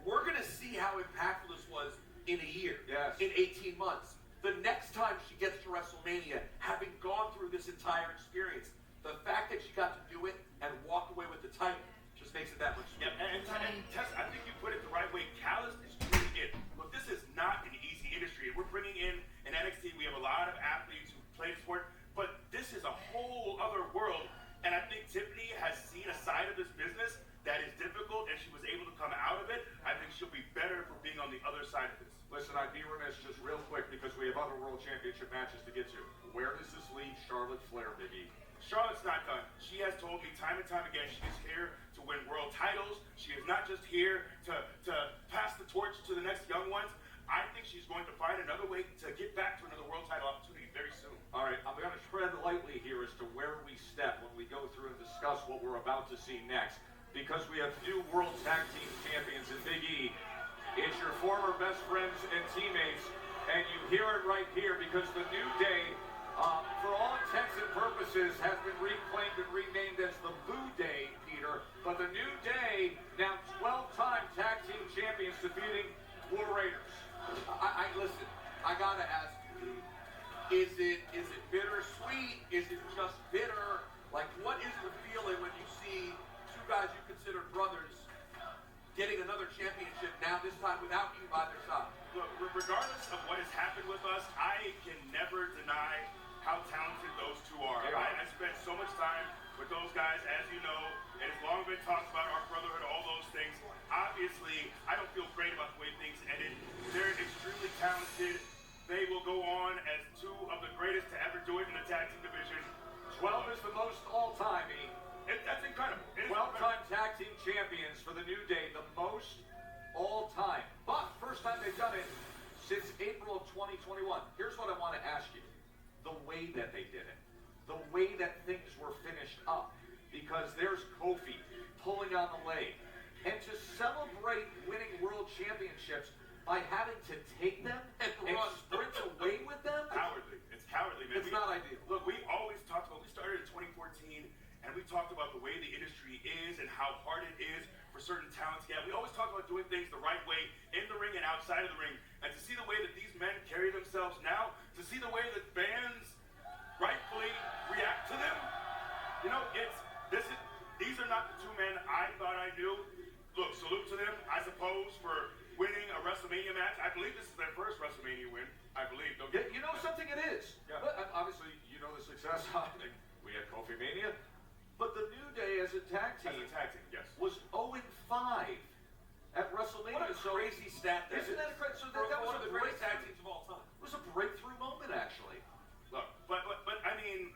Speaker 1: We're going to see how impactful this was in a year, in 18 months. The next time she gets to WrestleMania, having gone through this entire experience, the fact that she got to do it and walk away with the title just makes it that much sweeter.
Speaker 2: And Tess, I think you put it the right way. Callis is truly it. Look, this is not an easy industry. We're bringing in an NXT. We have a lot of athletes who play the sport, but this is a whole other world. And I think Tiffany has seen a side of this business that is difficult, and she was able to come out of it. I think she'll be better for being on the other side of this.
Speaker 4: Listen, I'd be remiss just real quick because we have other World Championship matches to get to. Where does this leave Charlotte Flair, Big E?
Speaker 2: Charlotte's not done. She has told me time and time again she is here to win world titles. She is not just here to pass the torch to the next young ones. I think she's going to find another way to get back to another world title opportunity very soon.
Speaker 4: All right, I'm going to tread lightly here as to where we step when we go through and discuss what we're about to see next. Because we have new World Tag Team Champions in Big E. It's your former best friends and teammates, and you hear it right here because the New Day, for all intents and purposes, has been reclaimed and renamed as the Boo Day, Peter. But the New Day, now 12-time tag team champions, defeating War Raiders.
Speaker 1: Listen, I gotta ask you, is it bittersweet? Is it just bitter? Like, what is the feeling when you see two guys you consider brothers getting another championship now, this time without you by their side?
Speaker 2: Look, regardless of what has happened with us, I can never deny how talented those two are. I spent so much time with those guys, as you know. It has long been talked about our brotherhood, all those things. Obviously, I don't feel great about the way things ended. They're extremely talented. They will go on as two of the greatest to ever do it in the tag team division.
Speaker 4: 12 is the most all-time, E.
Speaker 2: That's incredible.
Speaker 4: 12-time tag team champions for the New Day, the most all-time. But first time they've done it since April of 2021. Here's what I want to ask you. The way that they did it. The way that things were finished up. Because there's Kofi pulling on the leg. And to celebrate winning world championships by having to take them and sprint away with them?
Speaker 2: Cowardly. It's cowardly, man.
Speaker 4: It's not ideal.
Speaker 2: Look, we always talked about, we started in 2014, and we talked about the way the industry is and how hard it is for certain talents. Yeah, we always talk about doing things the right way in the ring and outside of the ring. And to see the way that these men carry themselves now, to see the way that fans rightfully react to them, you know, these are not the two men I thought I knew. Look, salute to them, I suppose, for winning a WrestleMania match. I believe this is their first WrestleMania win. I believe.
Speaker 4: You know something? It is. Yeah. But obviously, you know the success. We had Kofi Mania. But the New Day as a tag team,
Speaker 2: yes,
Speaker 4: was 0-5 at WrestleMania.
Speaker 1: What a crazy stat that
Speaker 4: Isn't that crazy? So that was one of the greatest tag teams of all time. It was a breakthrough moment, actually.
Speaker 2: Look, but I mean,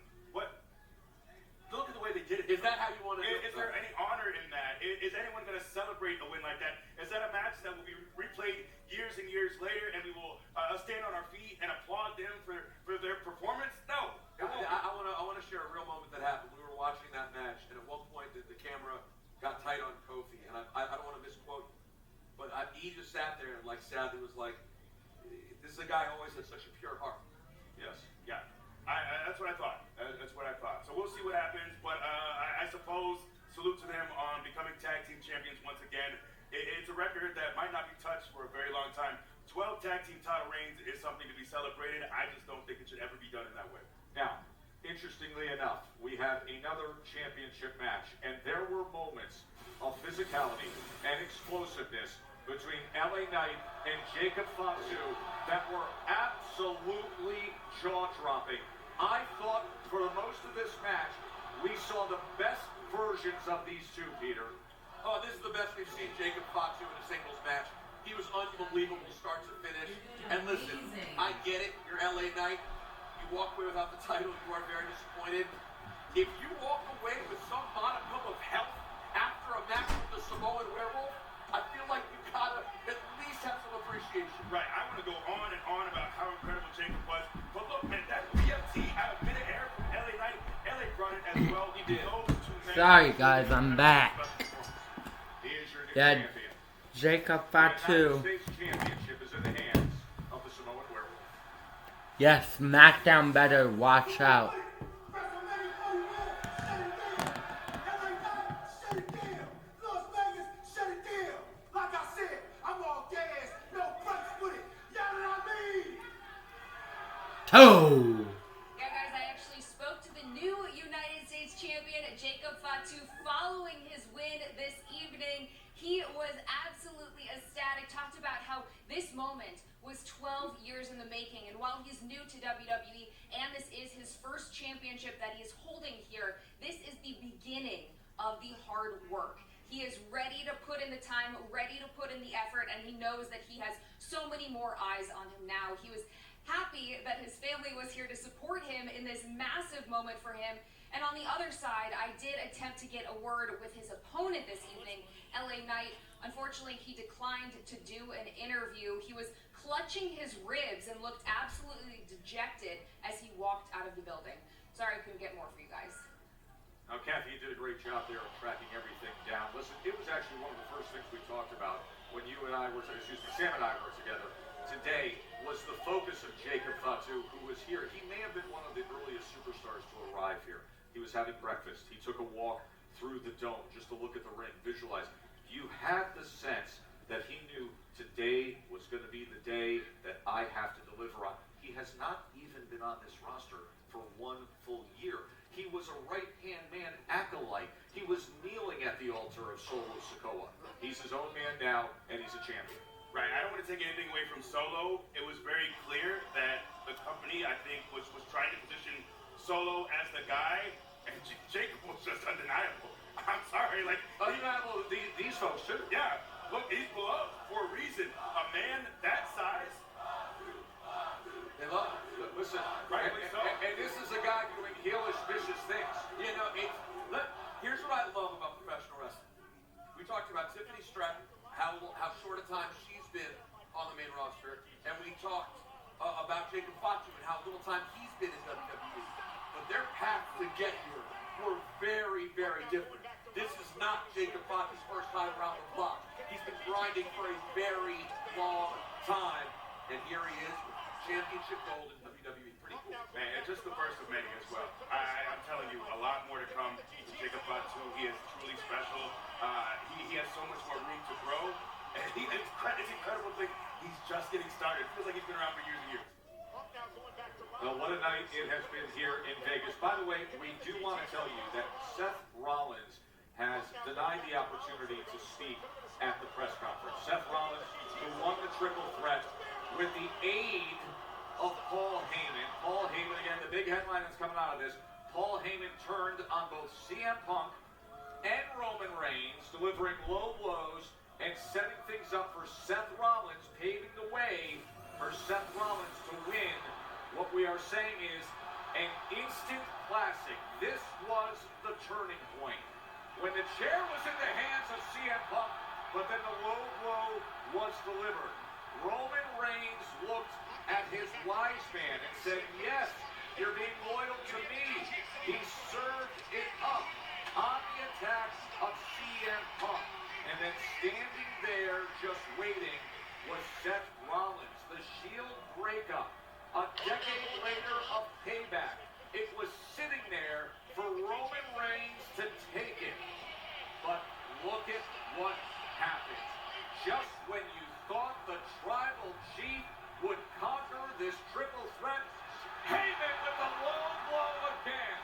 Speaker 2: look at the way they did it.
Speaker 1: Is that how you want to do it?
Speaker 2: Is there any honor in that? Is anyone going to celebrate a win like that? Is that a match that will be replayed years and years later, and we will stand on our feet and applaud them for their performance? No.
Speaker 1: I want to share a real moment that happened. We were watching that match, and at one point the camera got tight on Kofi, and I don't want to misquote, but he just sat there and sadly was like, "This is a guy who always had such a pure heart."
Speaker 2: Yes. Yeah. That's what I thought. That's what I thought. So we'll see what happens, but I suppose salute to them on becoming tag team champions once again. It's a record that might not be touched for a very long time. 12 tag team title reigns is something to be celebrated. I just don't think it should ever be done in that way.
Speaker 4: Now, interestingly enough, we have another championship match, and there were moments of physicality and explosiveness between LA Knight and Jacob Fatu that were absolutely jaw-dropping. I thought for most of this match, we saw the best versions of these two, Peter.
Speaker 1: Oh, this is the best we've seen Jacob Fatu in a singles match He was unbelievable start to finish. And listen, I get it. You're LA Knight. You walk away without the title. You are very disappointed. If you walk away with some modicum of health after a match with the Samoan Werewolf, I feel like you gotta at least have some appreciation.
Speaker 2: Right, I want to go on and on about how incredible Jacob was. But look, man, that BFT out of midair from LA Knight, LA brought it as well. He did.
Speaker 3: Sorry guys, I'm back. Yeah, Jacob Fatu. Yes, SmackDown better watch out. Oh!
Speaker 5: Yeah, guys, I actually spoke to the new United States champion, Jacob Fatu, following his win this evening. He was absolutely ecstatic, talked about how this moment was 12 years in the making. And while he's new to WWE, and this is his first championship that he is holding here, this is the beginning of the hard work. He is ready to put in the time, ready to put in the effort, and he knows that he has so many more eyes on him now. He was happy that his family was here to support him in this massive moment for him. And on the other side, I did attempt to get a word with his opponent this evening, LA Knight. Unfortunately, he declined to do an interview. He was clutching his ribs and looked absolutely dejected as he walked out of the building. Sorry I couldn't get more for you guys.
Speaker 4: Now, Kathy, you did a great job there of tracking everything down. Listen, it was actually one of the first things we talked about when you and I were, Sam and I were together today, was the focus of Jacob Fatu, who was here. He may have been one of the earliest superstars to arrive here. He was having breakfast. He took a walk through the dome just to look at the ring, visualize. You had the sense that he knew today was going to be the day that I have to deliver on. He has not even been on this roster for 1 full year. He was a right-hand man acolyte. He was kneeling at the altar of Solo Sikoa. He's his own man now, and he's a champion.
Speaker 2: Right, I don't want to take anything away from Solo. It was very clear that the company, I think, was trying to position Solo as the guy, and Jacob was just undeniable. I'm sorry, like...
Speaker 4: Undeniable, these folks, too.
Speaker 2: Yeah, look, he's beloved for a reason. A man that size...
Speaker 4: They love him. Listen, right, and this is a guy doing heelish, vicious things.
Speaker 1: You know, here's what I love about professional wrestling. We talked about Tiffany Stratton, how short a time she's been on the main roster, and we talked about Jacob Fatu and how little time he's been in WWE. But their paths to get here were very, very different. This is not Jacob Fatu's first time around the block. He's been grinding for a very long time, and here he is with championship gold in WWE. Pretty cool.
Speaker 2: Man, it's just the first of many as well. I'm telling you, a lot more to come with Jacob Fatu. He is truly special. He has so much more room to grow. And it's incredible thing. He's just getting started. It feels like he's been around for years and years.
Speaker 4: Well, what a night it has been here in Vegas. By the way, we do want to tell you that Seth Rollins has denied the opportunity to speak at the press conference. Seth Rollins, who won the triple threat with the aid of Paul Heyman. Paul Heyman, again, the big headline that's coming out of this, Paul Heyman turned on both CM Punk and Roman Reigns, delivering low blows and setting things up for Seth Rollins, paving the way for Seth Rollins to win. What we are saying is an instant classic. This was the turning point. When the chair was in the hands of CM Punk, but then the low blow was delivered. Roman Reigns looked at his wise man and said, yes, you're being loyal to me. He served it up on the attack of CM Punk. And then standing there just waiting was Seth Rollins. The Shield breakup. A decade later of payback. It was sitting there for Roman Reigns to take it. But look at what happened. Just when you thought the tribal chief would conquer this triple threat, Heyman with the low blow again.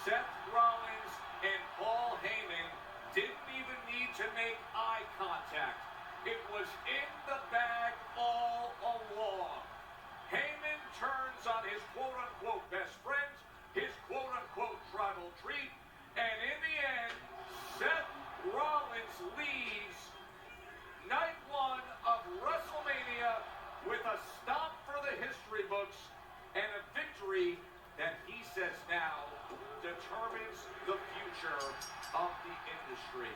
Speaker 4: Seth Rollins and Paul Heyman didn't even need to make eye contact. It was in the bag all along. Heyman turns on his quote-unquote best friends, his quote-unquote tribal treat, and in the end, Seth Rollins leaves with a stop for the history books and a victory that he says now determines the future of the industry.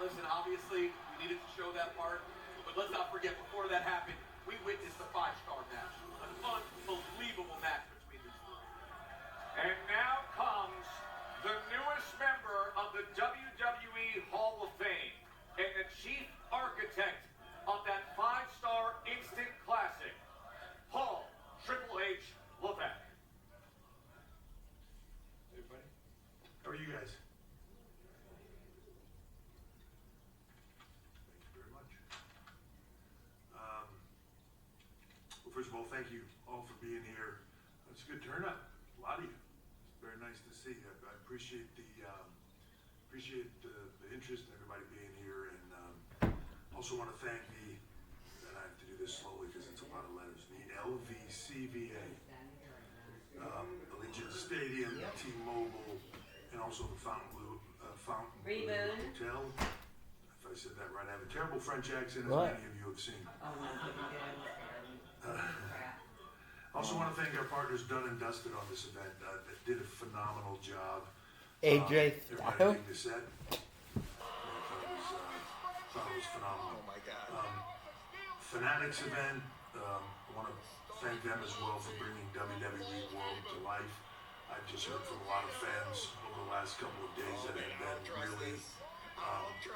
Speaker 1: Listen, obviously, we needed to show that part, but let's not forget, before that happened, we witnessed a 5-star match. An unbelievable match between these two.
Speaker 4: And now comes the newest member of the WWE Hall of Fame and the chief architect of that 5-star instant classic, Paul Triple H Levesque.
Speaker 10: Hey, buddy. How are you guys? Thank you very much. Well, first of all, thank you all for being here. It's a good turnout. A lot of you. It's very nice to see. I appreciate the interest in everybody being here, and also want to thank and I have to do this slowly because it's a lot of letters, the LVCVA, Allegiant Stadium, T-Mobile, and also the Fontainebleau Hotel. If I said that right, I have a terrible French accent, as many of you have seen. Also want to thank our partners Dun and Dusted on this event. That did a phenomenal job.
Speaker 3: AJ Styles.
Speaker 10: Thought it was phenomenal. Oh my God. Fanatics event. I want to thank them as well for bringing WWE World to life. I've just heard from a lot of fans over the last couple of days that have been really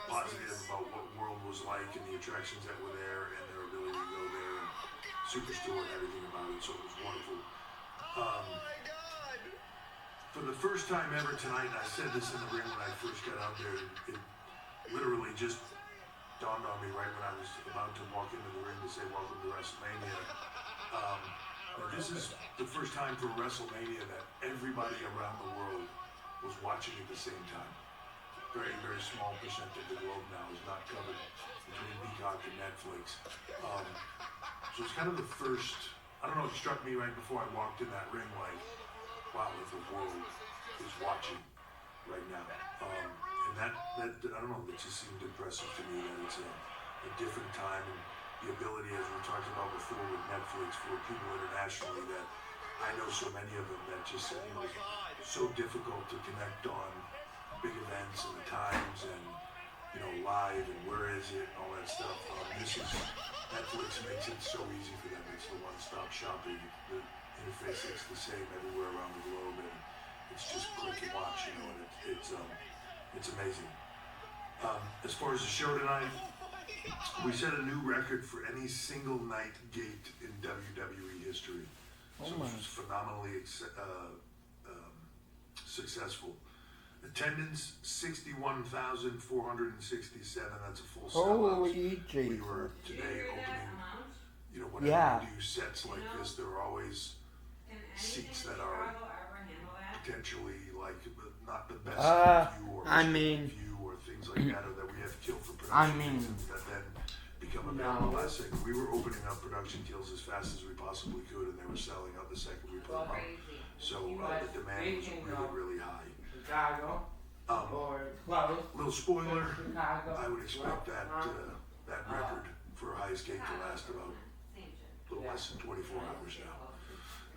Speaker 10: positive about what World was like and the attractions that were there and their ability to go there and Superstore and everything about it. So it was wonderful. For the first time ever tonight, and I said this in the ring when I first got out there, it literally just dawned on me right when I was about to walk into the ring to say welcome to Wrestlemania. This is the first time for Wrestlemania that everybody around the world was watching at the same time. Very, very small percent of the globe now is not covered between Peacock and Netflix. So it's kind of the first, I don't know, it struck me right before I walked in that ring like, wow, if the world is watching right now. And that I don't know, it just seemed impressive to me that it's a different time, and the ability, as we talked about before with Netflix, for people internationally that I know so many of them that just so difficult to connect on big events and the times and live and where is it and all that stuff. Netflix makes it so easy for them. It's the one-stop shopping. The interface is the same everywhere around the globe, and it's just click and watch, and it's amazing. As far as the show tonight, we set a new record for any single night gate in WWE history. So this was phenomenally successful. Attendance 61,467. That's a full sellout.
Speaker 3: Holy Jesus.
Speaker 10: We were today opening. Whenever we do sets like this, there are always seats that are potentially not the best view or view or things like that, or that we have to kill for production reasons that then become available last second. We were opening up production deals as fast as we possibly could, and they were selling out the second we put them up. So the demand was really, really high. Little spoiler, I would expect that record for highest gate to last about a little less than 24 hours now.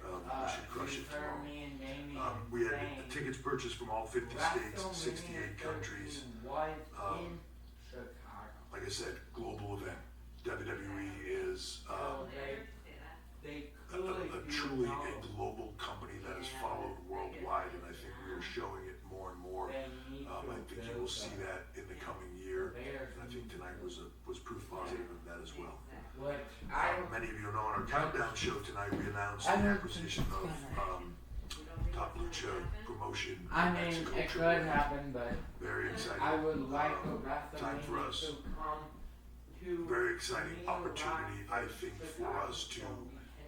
Speaker 10: We should crush it tomorrow. We had tickets purchased from all 50 states, 68 countries. Like I said, global event. WWE is truly a global company that is followed worldwide, and I think we are showing it more and more. I think you will see that in the coming year, and I think tonight was proof positive of that as well. Many of you know on our countdown show tonight we announced the acquisition of Top Lucha Promotion in Mexico.
Speaker 3: It could happen, but
Speaker 10: very exciting.
Speaker 3: I would like
Speaker 10: time for us.
Speaker 3: to come to
Speaker 10: very exciting opportunity, I think, for us to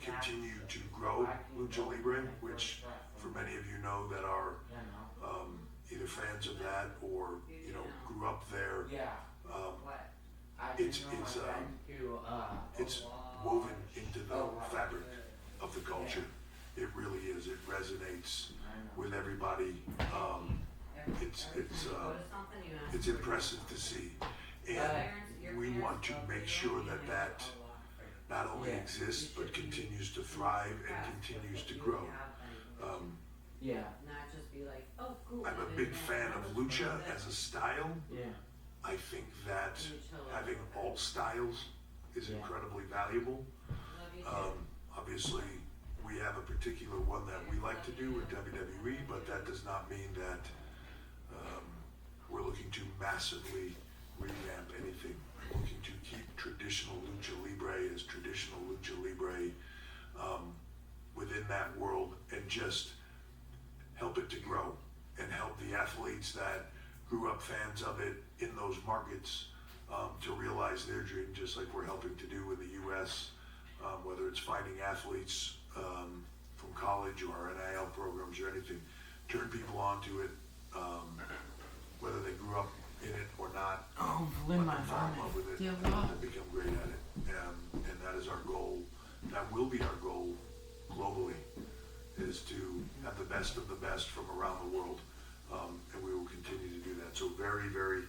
Speaker 10: continue to grow Lucha Libre, which for many of you know that are either fans of that or grew up there. It's woven into the fabric of the culture. It really is. It resonates with everybody. It's impressive to see, and we want to make sure that not only exists but continues to thrive and continues to grow.
Speaker 20: Not just be like, oh, cool.
Speaker 10: I'm a big fan of lucha as a style. I think that having all styles is incredibly valuable. Obviously, we have a particular one that we like to do in WWE, but that does not mean that we're looking to massively revamp anything. We're looking to keep traditional lucha libre as traditional lucha libre within that world and just help it to grow and help the athletes that grew up fans of it in those markets to realize their dream, just like we're helping to do in the U.S., whether it's finding athletes from college or our NIL programs or anything, turn people onto it, whether they grew up in it or not, let them fall in love with it and become great at it. And that is our goal. That will be our goal globally, is to have the best of the best from around the world. And we will continue to do that. So very, very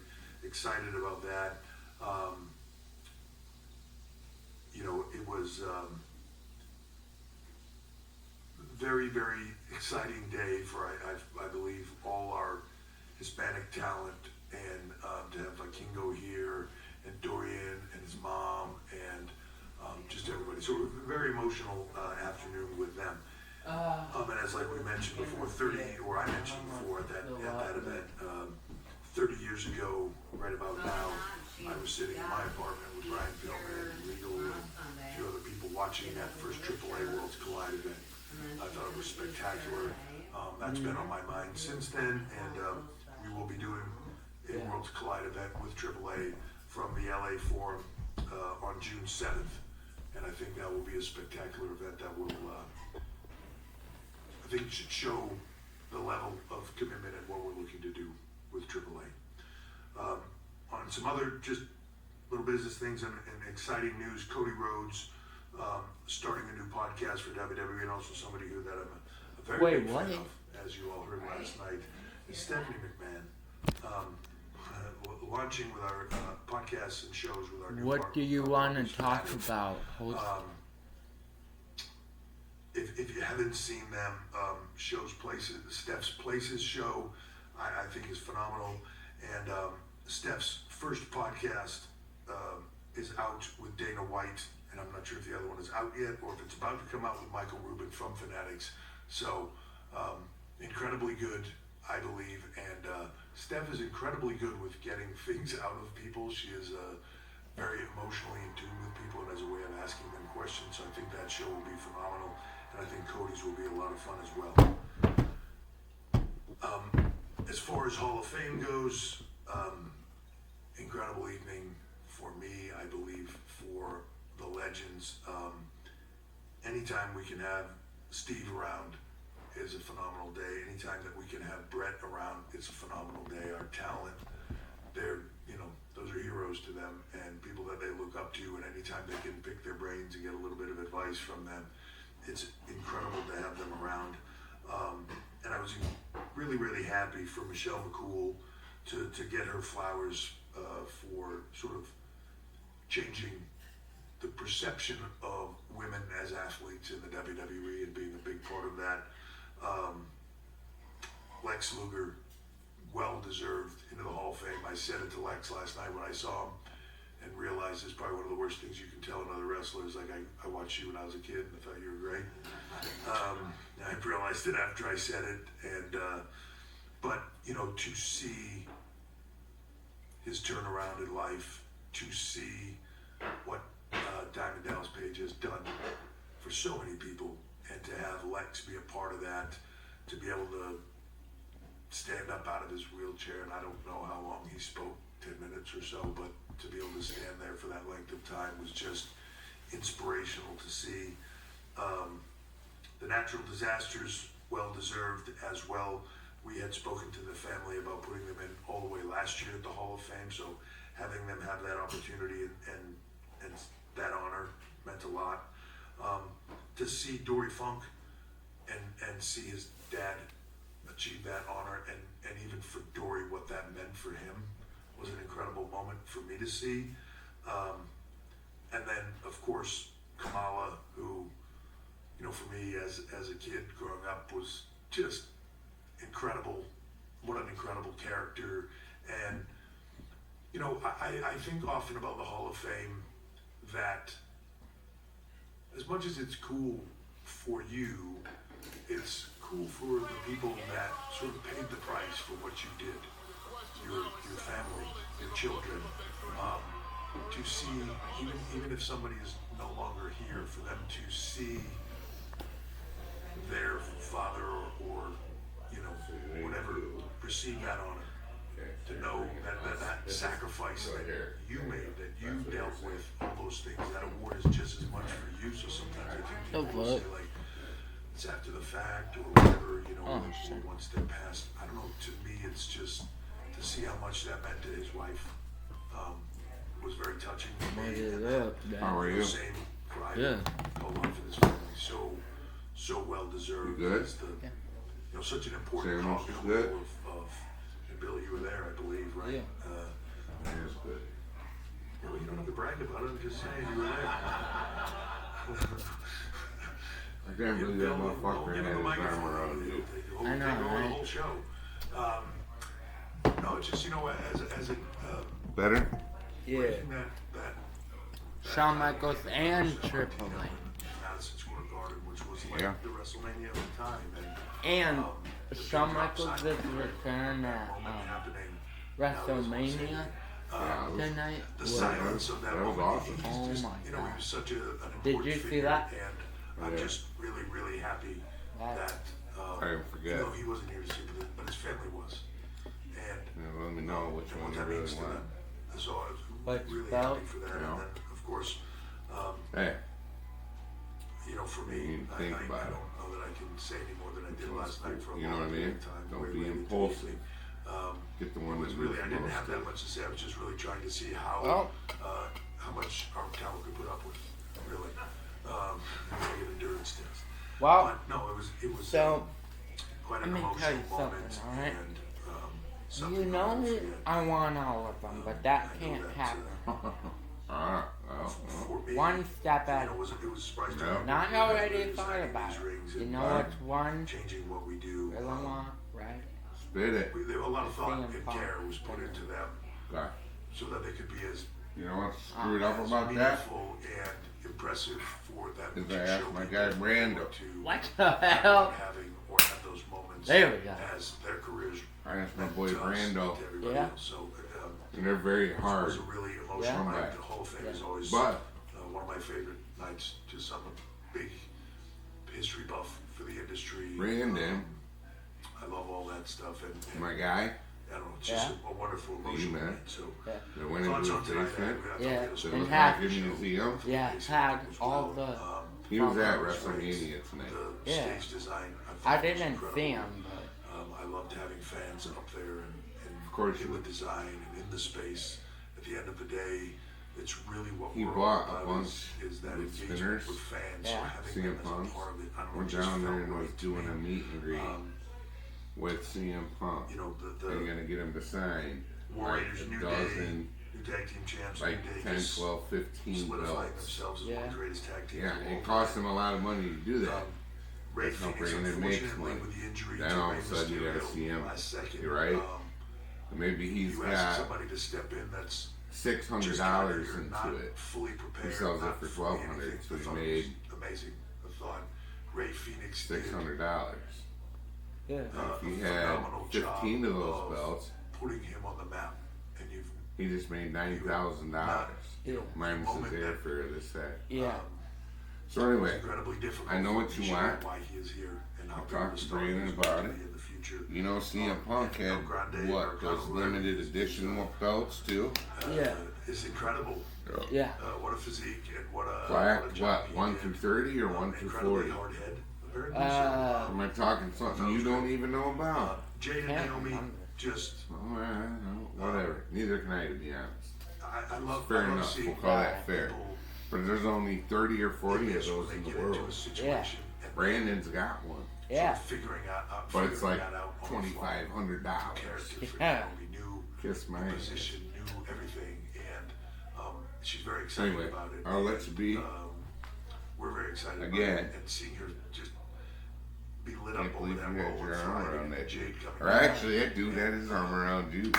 Speaker 10: excited about that. It was very, very exciting day for, I believe, all our Hispanic talent, and to have Vikingo here, and Dorian and his mom, and just everybody. So a very emotional afternoon with them. And as like we mentioned before, I mentioned before at that event, 30 years ago, right about now, I was sitting in my apartment with Brian Pillman and Legal and a few other people watching that first AAA Worlds Collide event. I thought it was spectacular. That's been on my mind since then, and we will be doing a Worlds Collide event with AAA from the LA Forum on June 7th. And I think that will be a spectacular event that will, I think it should show the level of commitment and what we're looking to do with AAA. On some other just little business things and exciting news, Cody Rhodes starting a new podcast for WWE, and also somebody that I'm a very big fan of, as you all heard last night, is Stephanie McMahon. Launching with our podcasts and shows with our new
Speaker 3: What do you want to talk about?
Speaker 10: If you haven't seen them, Steph's Places show, I think is phenomenal. And Steph's first podcast is out with Dana White, and I'm not sure if the other one is out yet or if it's about to come out with Michael Rubin from Fanatics. So incredibly good, I believe. And Steph is incredibly good with getting things out of people. She is very emotionally in tune with people and has a way of asking them questions. So I think that show will be phenomenal. And I think Cody's will be a lot of fun as well. As far as Hall of Fame goes, incredible evening for me, I believe, for the legends. Anytime we can have Steve around is a phenomenal day. Anytime that we can have Brett around, it's a phenomenal day. Our talent, those are heroes to them and people that they look up to, and anytime they can pick their brains and get a little bit of advice from them, it's incredible to have them around. And I was really, really happy for Michelle McCool to get her flowers for sort of changing the perception of women as athletes in the WWE and being a big part of that. Lex Luger, well-deserved into the Hall of Fame. I said it to Lex last night when I saw him and realized it's probably one of the worst things you can tell another wrestler is like, I watched you when I was a kid and I thought you were great. I realized it after I said it, and but to see his turnaround in life, to see what Diamond Dallas Page has done for so many people, and to have Lex be a part of that, to be able to stand up out of his wheelchair, and I don't know how long he spoke, 10 minutes or so, but to be able to stand there for that length of time was just inspirational to see. The natural disasters, well-deserved as well. We had spoken to the family about putting them in all the way last year at the Hall of Fame, so having them have that opportunity and that honor meant a lot. To see Dory Funk and see his dad achieve that honor, and even for Dory, what that meant for him was an incredible moment for me to see. And then, of course, me as a kid growing up was just incredible. What an incredible character. And, you know, I think often about the Hall of Fame that as much as it's cool for you, it's cool for the people that sort of paid the price for what you did. Your family, your children, to see, even if somebody is no longer here, for them to see their father or you know, whatever, receive that honor. To know that sacrifice that you made, that you dealt with, all those things, that award is just as much for you. So sometimes I think people will say, like, it's after the fact or whatever, you know, or once they're passed. I don't know, to me it's just to see how much that meant to his wife was very touching for me.
Speaker 3: How
Speaker 8: are you?
Speaker 10: Same pride, no love for his family, so well deserved.
Speaker 8: You good?
Speaker 10: As the, you know, such an important
Speaker 8: Sam,
Speaker 10: cause
Speaker 8: is good?
Speaker 10: of and Billy, you were there, I believe, right?
Speaker 8: Yeah. That's good.
Speaker 10: Yeah, well, you don't have to brag about it. I'm just saying you were there.
Speaker 8: I can't believe that motherfucker had his arm around you.
Speaker 3: I know,
Speaker 10: Take over the
Speaker 3: right?
Speaker 10: whole show. No, it's just, you know, as a
Speaker 8: Better?
Speaker 3: Yeah.
Speaker 10: breaking that
Speaker 3: Shawn Michaels and Triple H.
Speaker 10: Madison Square Garden, which was like
Speaker 8: Yeah.
Speaker 10: the WrestleMania of the time,
Speaker 3: And
Speaker 10: the
Speaker 3: Shawn
Speaker 10: big drop
Speaker 3: Michaels
Speaker 10: sign
Speaker 3: is return at
Speaker 10: happening.
Speaker 3: WrestleMania tonight.
Speaker 10: The
Speaker 3: was-
Speaker 10: silence of that moment.
Speaker 8: awesome.
Speaker 3: Oh
Speaker 10: Just,
Speaker 3: my
Speaker 10: you know, he
Speaker 3: god.
Speaker 10: was such an
Speaker 3: Did
Speaker 10: important
Speaker 3: you see
Speaker 10: figure,
Speaker 3: that?
Speaker 10: and I'm just really, really happy that
Speaker 8: I didn't forget.
Speaker 10: you know, he wasn't here to see it, but his family was. And
Speaker 8: Yeah, let me know which one
Speaker 10: what
Speaker 8: you
Speaker 10: that
Speaker 8: really
Speaker 10: means to
Speaker 8: want.
Speaker 10: them. So I was
Speaker 3: But
Speaker 10: really
Speaker 3: felt-
Speaker 10: happy for that.
Speaker 8: Yeah.
Speaker 10: And then, of course,
Speaker 8: Hey,
Speaker 10: you know, for
Speaker 8: you
Speaker 10: me,
Speaker 8: need to
Speaker 10: I
Speaker 8: think
Speaker 10: don't
Speaker 8: about it.
Speaker 10: know that I can say any more than I did last night for a
Speaker 8: You know
Speaker 10: long
Speaker 8: what I
Speaker 10: period
Speaker 8: mean?
Speaker 10: of time.
Speaker 8: Don't
Speaker 10: way
Speaker 8: be
Speaker 10: late into the
Speaker 8: impulsive.
Speaker 10: evening.
Speaker 8: Get the
Speaker 10: It
Speaker 8: one
Speaker 10: was
Speaker 8: that
Speaker 10: really,
Speaker 8: moves
Speaker 10: I didn't have that
Speaker 8: most.
Speaker 10: much to say. I was just really trying to see how much our talent could put up with, really. Like an endurance test.
Speaker 3: Well,
Speaker 10: But no, it was
Speaker 3: so
Speaker 10: quite
Speaker 3: let
Speaker 10: an
Speaker 3: me tell
Speaker 10: emotional
Speaker 3: you something,
Speaker 10: moment.
Speaker 3: alright?
Speaker 10: And
Speaker 3: You
Speaker 10: something
Speaker 3: know
Speaker 10: I'll never forget.
Speaker 3: I want all of them, but that can't happen.
Speaker 10: For me,
Speaker 3: One step at
Speaker 10: you know, it was surprising.
Speaker 8: Yeah.
Speaker 3: Not already thought about it.
Speaker 10: Rings
Speaker 3: You
Speaker 10: and
Speaker 3: know what's one
Speaker 10: changing what we do.
Speaker 3: really want, right?
Speaker 8: Spit it.
Speaker 10: There a lot of thought
Speaker 3: CM
Speaker 10: and
Speaker 3: Punk.
Speaker 10: care was put into them
Speaker 8: Okay.
Speaker 10: so that they could be as
Speaker 8: You know what's screwed up
Speaker 10: as
Speaker 8: about that?
Speaker 10: meaningful and impressive for them
Speaker 8: Is
Speaker 10: to
Speaker 8: I
Speaker 10: show
Speaker 8: asked my
Speaker 10: people
Speaker 8: guy Brando.
Speaker 10: to
Speaker 3: What the hell?
Speaker 10: having or have those moments
Speaker 3: There we go.
Speaker 10: as their careers
Speaker 8: I asked my boy
Speaker 10: to us,
Speaker 8: Brando.
Speaker 10: to everybody
Speaker 3: Yeah.
Speaker 10: else. So
Speaker 8: And they're very
Speaker 10: it
Speaker 8: hard.
Speaker 10: was a really emotional
Speaker 3: Yeah.
Speaker 10: night.
Speaker 8: Right.
Speaker 10: The Hall of Fame
Speaker 3: Yeah.
Speaker 10: is always
Speaker 8: But
Speaker 10: one of my favorite nights. Just I'm a big history buff for the industry.
Speaker 8: Brandon,
Speaker 10: I love all that stuff and
Speaker 8: my guy,
Speaker 10: I don't know, it's just a wonderful emotional
Speaker 8: man.
Speaker 10: night. So
Speaker 8: that went
Speaker 10: thoughts
Speaker 8: into
Speaker 10: on
Speaker 8: the
Speaker 10: tonight,
Speaker 8: basement.
Speaker 3: Yeah,
Speaker 10: it was
Speaker 8: That
Speaker 3: and
Speaker 8: was
Speaker 3: had-
Speaker 8: back in the museum.
Speaker 3: Yeah, had all the.
Speaker 8: He was at
Speaker 10: Rings,
Speaker 8: WrestleMania tonight.
Speaker 10: The
Speaker 3: Yeah.
Speaker 10: stage design.
Speaker 3: I
Speaker 10: thought was
Speaker 3: didn't
Speaker 10: incredible.
Speaker 3: see him,
Speaker 10: I loved having fans up there and
Speaker 8: Of course
Speaker 10: in
Speaker 8: you
Speaker 10: the
Speaker 8: would.
Speaker 10: design and in the space. At the end of the day, it's really what
Speaker 8: He
Speaker 10: we're
Speaker 8: bought
Speaker 10: all
Speaker 8: a
Speaker 10: about
Speaker 8: bunch
Speaker 10: is that
Speaker 8: with
Speaker 10: engagement
Speaker 8: spinners.
Speaker 10: with fans. So
Speaker 3: Yeah.
Speaker 10: having
Speaker 8: CM
Speaker 10: them as
Speaker 8: Punk.
Speaker 10: a part of it, I don't know,
Speaker 8: Went
Speaker 10: it just
Speaker 8: down there
Speaker 10: felt
Speaker 8: and was
Speaker 10: right to
Speaker 8: doing
Speaker 10: me.
Speaker 8: a meet and greet with CM Punk.
Speaker 10: You know,
Speaker 8: They're gonna get him to sign
Speaker 10: War
Speaker 8: like
Speaker 10: Raiders,
Speaker 8: a
Speaker 10: New
Speaker 8: dozen,
Speaker 10: Day, new tag team champs,
Speaker 8: like
Speaker 10: New Day,
Speaker 8: 10,
Speaker 10: just
Speaker 8: 12, 15
Speaker 10: solidifying
Speaker 8: belts.
Speaker 10: themselves as one of the greatest tag teams.
Speaker 8: Yeah,
Speaker 10: of all
Speaker 8: it cost him a lot of money to do that.
Speaker 10: Ray
Speaker 8: That's how
Speaker 10: Phoenix,
Speaker 8: Brandon makes
Speaker 10: unfortunately,
Speaker 8: money.
Speaker 10: with the injury
Speaker 8: Then
Speaker 10: to
Speaker 8: all
Speaker 10: Rey
Speaker 8: of a sudden you gotta
Speaker 10: Mysterio
Speaker 8: see him.
Speaker 10: last second,
Speaker 8: You're right. Maybe he's
Speaker 10: you ask
Speaker 8: got
Speaker 10: somebody to step in that's
Speaker 8: $600
Speaker 10: just
Speaker 8: into
Speaker 10: not
Speaker 8: it.
Speaker 10: fully prepared.
Speaker 8: He sells it
Speaker 10: not
Speaker 8: for
Speaker 10: fully
Speaker 8: $1,200,
Speaker 10: anything.
Speaker 8: so
Speaker 10: I
Speaker 8: he
Speaker 10: thought it
Speaker 8: made
Speaker 10: was amazing. I thought Ray Phoenix did
Speaker 8: $600.
Speaker 3: Yeah.
Speaker 8: If he
Speaker 10: a
Speaker 8: had
Speaker 10: phenomenal
Speaker 8: 15 of those
Speaker 10: job
Speaker 8: belts,
Speaker 10: putting him on the map, and you've
Speaker 8: he just made $90,000.
Speaker 3: Yeah.
Speaker 8: Minus his
Speaker 10: moment that,
Speaker 8: airfare this set.
Speaker 3: Yeah.
Speaker 8: So anyway,
Speaker 10: incredibly difficult
Speaker 8: I know what
Speaker 10: for
Speaker 8: you
Speaker 10: him to
Speaker 8: want.
Speaker 10: share why he is here and how
Speaker 8: I
Speaker 10: big
Speaker 8: talked
Speaker 10: of a
Speaker 8: to
Speaker 10: star he
Speaker 8: Brandon
Speaker 10: is
Speaker 8: about
Speaker 10: going
Speaker 8: it.
Speaker 10: to be in the future.
Speaker 8: You know, CM Punk had
Speaker 10: Grande
Speaker 8: what?
Speaker 10: or
Speaker 8: Those
Speaker 10: Conor
Speaker 8: limited edition belts too?
Speaker 3: Yeah.
Speaker 10: Is incredible.
Speaker 3: Yeah.
Speaker 10: What a physique and what a
Speaker 8: Black,
Speaker 10: what a job
Speaker 8: what?
Speaker 10: he
Speaker 8: 1
Speaker 10: did.
Speaker 8: through 30 or 1 through
Speaker 10: Incredibly
Speaker 8: 40?
Speaker 10: hard head. Very
Speaker 8: Am I talking something you don't even know about?
Speaker 10: Jade and Naomi just.
Speaker 8: All right, whatever. Neither can I, to be honest.
Speaker 10: I love.
Speaker 8: Fair
Speaker 10: I love
Speaker 8: enough.
Speaker 10: seeing
Speaker 8: We'll call that fair.
Speaker 10: people
Speaker 8: But there's only 30 or 40 of
Speaker 10: when
Speaker 8: those
Speaker 10: they
Speaker 8: in the
Speaker 10: get into
Speaker 8: world.
Speaker 10: a situation and
Speaker 8: Brandon's got one.
Speaker 3: Yeah.
Speaker 10: sort of figuring out,
Speaker 8: But it's like
Speaker 10: that out on the fly.
Speaker 8: $2,500.
Speaker 10: Character for
Speaker 3: Yeah.
Speaker 10: Naomi, knew
Speaker 8: Kiss my
Speaker 10: the
Speaker 8: ass.
Speaker 10: position, knew everything, and she's very excited
Speaker 8: Anyway,
Speaker 10: about it.
Speaker 8: I'll let you be.
Speaker 10: We're very excited
Speaker 8: Again.
Speaker 10: about it, and seeing her just be lit
Speaker 8: Can't
Speaker 10: up over
Speaker 8: believe
Speaker 10: that
Speaker 8: you
Speaker 10: role
Speaker 8: had
Speaker 10: with
Speaker 8: your arm
Speaker 10: Friday
Speaker 8: around
Speaker 10: and
Speaker 8: that
Speaker 10: Jade coming
Speaker 8: Or
Speaker 10: back.
Speaker 8: actually, that dude had his arm around you, man.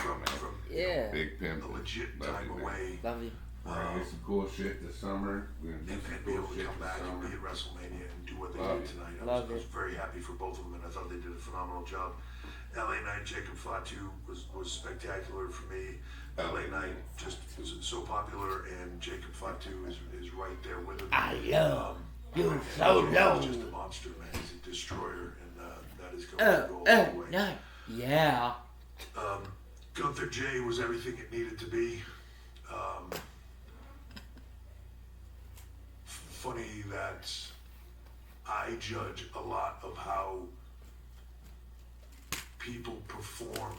Speaker 3: Yeah.
Speaker 8: Big pimp.
Speaker 10: A legit
Speaker 8: Love
Speaker 10: time
Speaker 8: you, man.
Speaker 10: away.
Speaker 3: Love you.
Speaker 8: We're gonna get some cool shit this summer. We're gonna do
Speaker 10: And
Speaker 8: some
Speaker 10: be able
Speaker 8: cool
Speaker 10: to
Speaker 8: shit
Speaker 10: come
Speaker 8: this
Speaker 10: back and
Speaker 8: summer.
Speaker 10: be at WrestleMania and do what they
Speaker 8: Love
Speaker 10: did
Speaker 8: it.
Speaker 10: tonight. I
Speaker 3: Love
Speaker 10: was
Speaker 3: it.
Speaker 10: very happy for both of them, and I thought they did a phenomenal job. LA Knight, Jacob Fatu was spectacular for me. LA Knight just was so popular, and Jacob Fatu is right there with him.
Speaker 3: I love you
Speaker 10: and
Speaker 3: so
Speaker 10: Jacob
Speaker 3: low.
Speaker 10: is just a monster, man. He's a destroyer, and that is going to go all the way.
Speaker 3: No. Yeah.
Speaker 10: Gunther J was everything it needed to be. Funny that I judge a lot of how people perform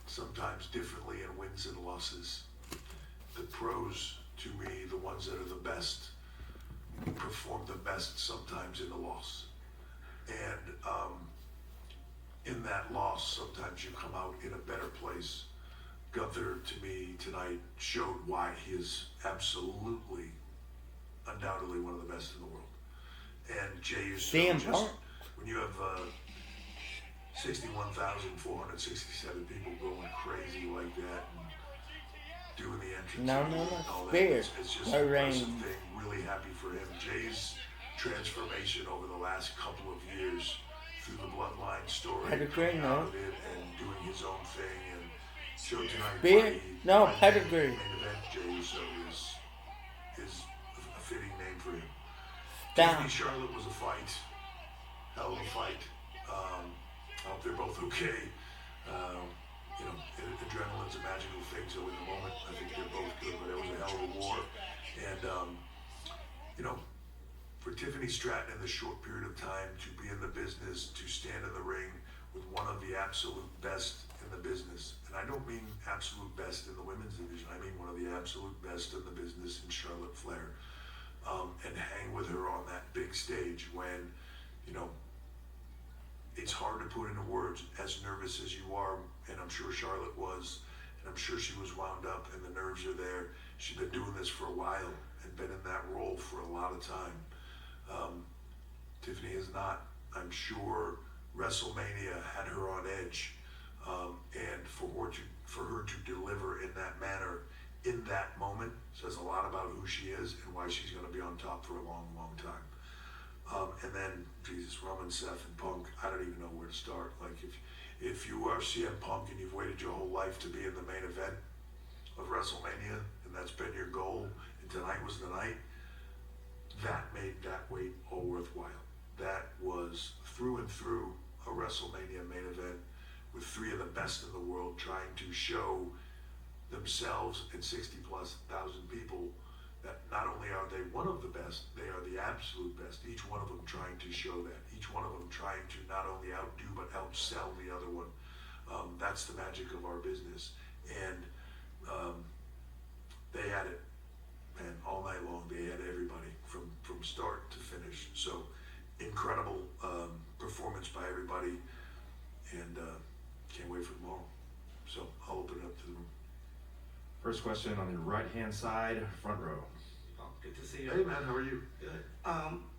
Speaker 10: sometimes differently in wins and losses. The pros, to me, the ones that are the best, perform the best sometimes in the loss. And in that loss, sometimes you come out in a better place. Gunther, to me, tonight showed why he is absolutely, undoubtedly one of the best in the world. And Jay is
Speaker 3: CM
Speaker 10: just,
Speaker 3: Punk.
Speaker 10: when you have 61,467 people going crazy like that and doing the entrance
Speaker 3: No,
Speaker 10: and
Speaker 3: no,
Speaker 10: all
Speaker 3: no.
Speaker 10: that,
Speaker 3: Spear.
Speaker 10: it's just
Speaker 3: No
Speaker 10: an impressive
Speaker 3: rain.
Speaker 10: thing. Really happy for him. Jay's transformation over the last couple of years through the bloodline story,
Speaker 3: Pedigree,
Speaker 10: coming
Speaker 3: no.
Speaker 10: out of it and doing his own thing, and showed tonight
Speaker 3: Spear?
Speaker 10: why he-
Speaker 3: No,
Speaker 10: why he
Speaker 3: pedigree.
Speaker 10: main event Jay Uso is a fitting name for him.
Speaker 3: Stop.
Speaker 10: Tiffany Charlotte was a fight, hell of a fight. I hope they're both okay. You know, adrenaline's a magical thing, so in the moment, I think they're both good, but it was a hell of a war. And, you know, for Tiffany Stratton in this short period of time to be in the business, to stand in the ring with one of the absolute best in the business, and I don't mean absolute best in the women's division, I mean one of the absolute best in the business in Charlotte Flair, and hang with her on that big stage when, you know, it's hard to put into words, as nervous as you are, and I'm sure Charlotte was, and I'm sure she was wound up and the nerves are there. She's been doing this for a while and been in that role for a lot of time. Tiffany is not. I'm sure WrestleMania had her on edge, and for her to deliver in that manner, in that moment, says a lot about who she is and why she's going to be on top for a long, long time. And then, Jesus, Roman, Seth, and Punk, I don't even know where to start. Like, if you are CM Punk and you've waited your whole life to be in the main event of WrestleMania, and that's been your goal, and tonight was the night, that made that wait all worthwhile. That was through and through a WrestleMania main event with three of the best in the world trying to show themselves and 60+ thousand people that not only are they one of the best, they are the absolute best. Each one of them trying to show that. Each one of them trying to not only outdo but outsell the other one. That's the magic of our business. And they had it, man, all night long. They had everybody from start to finish. So incredible performance by everybody, and can't wait for tomorrow. So I'll open it up to the room.
Speaker 21: First question on your right-hand side, front row.
Speaker 22: Good to see you.
Speaker 10: Hey man, how are you?
Speaker 22: Good.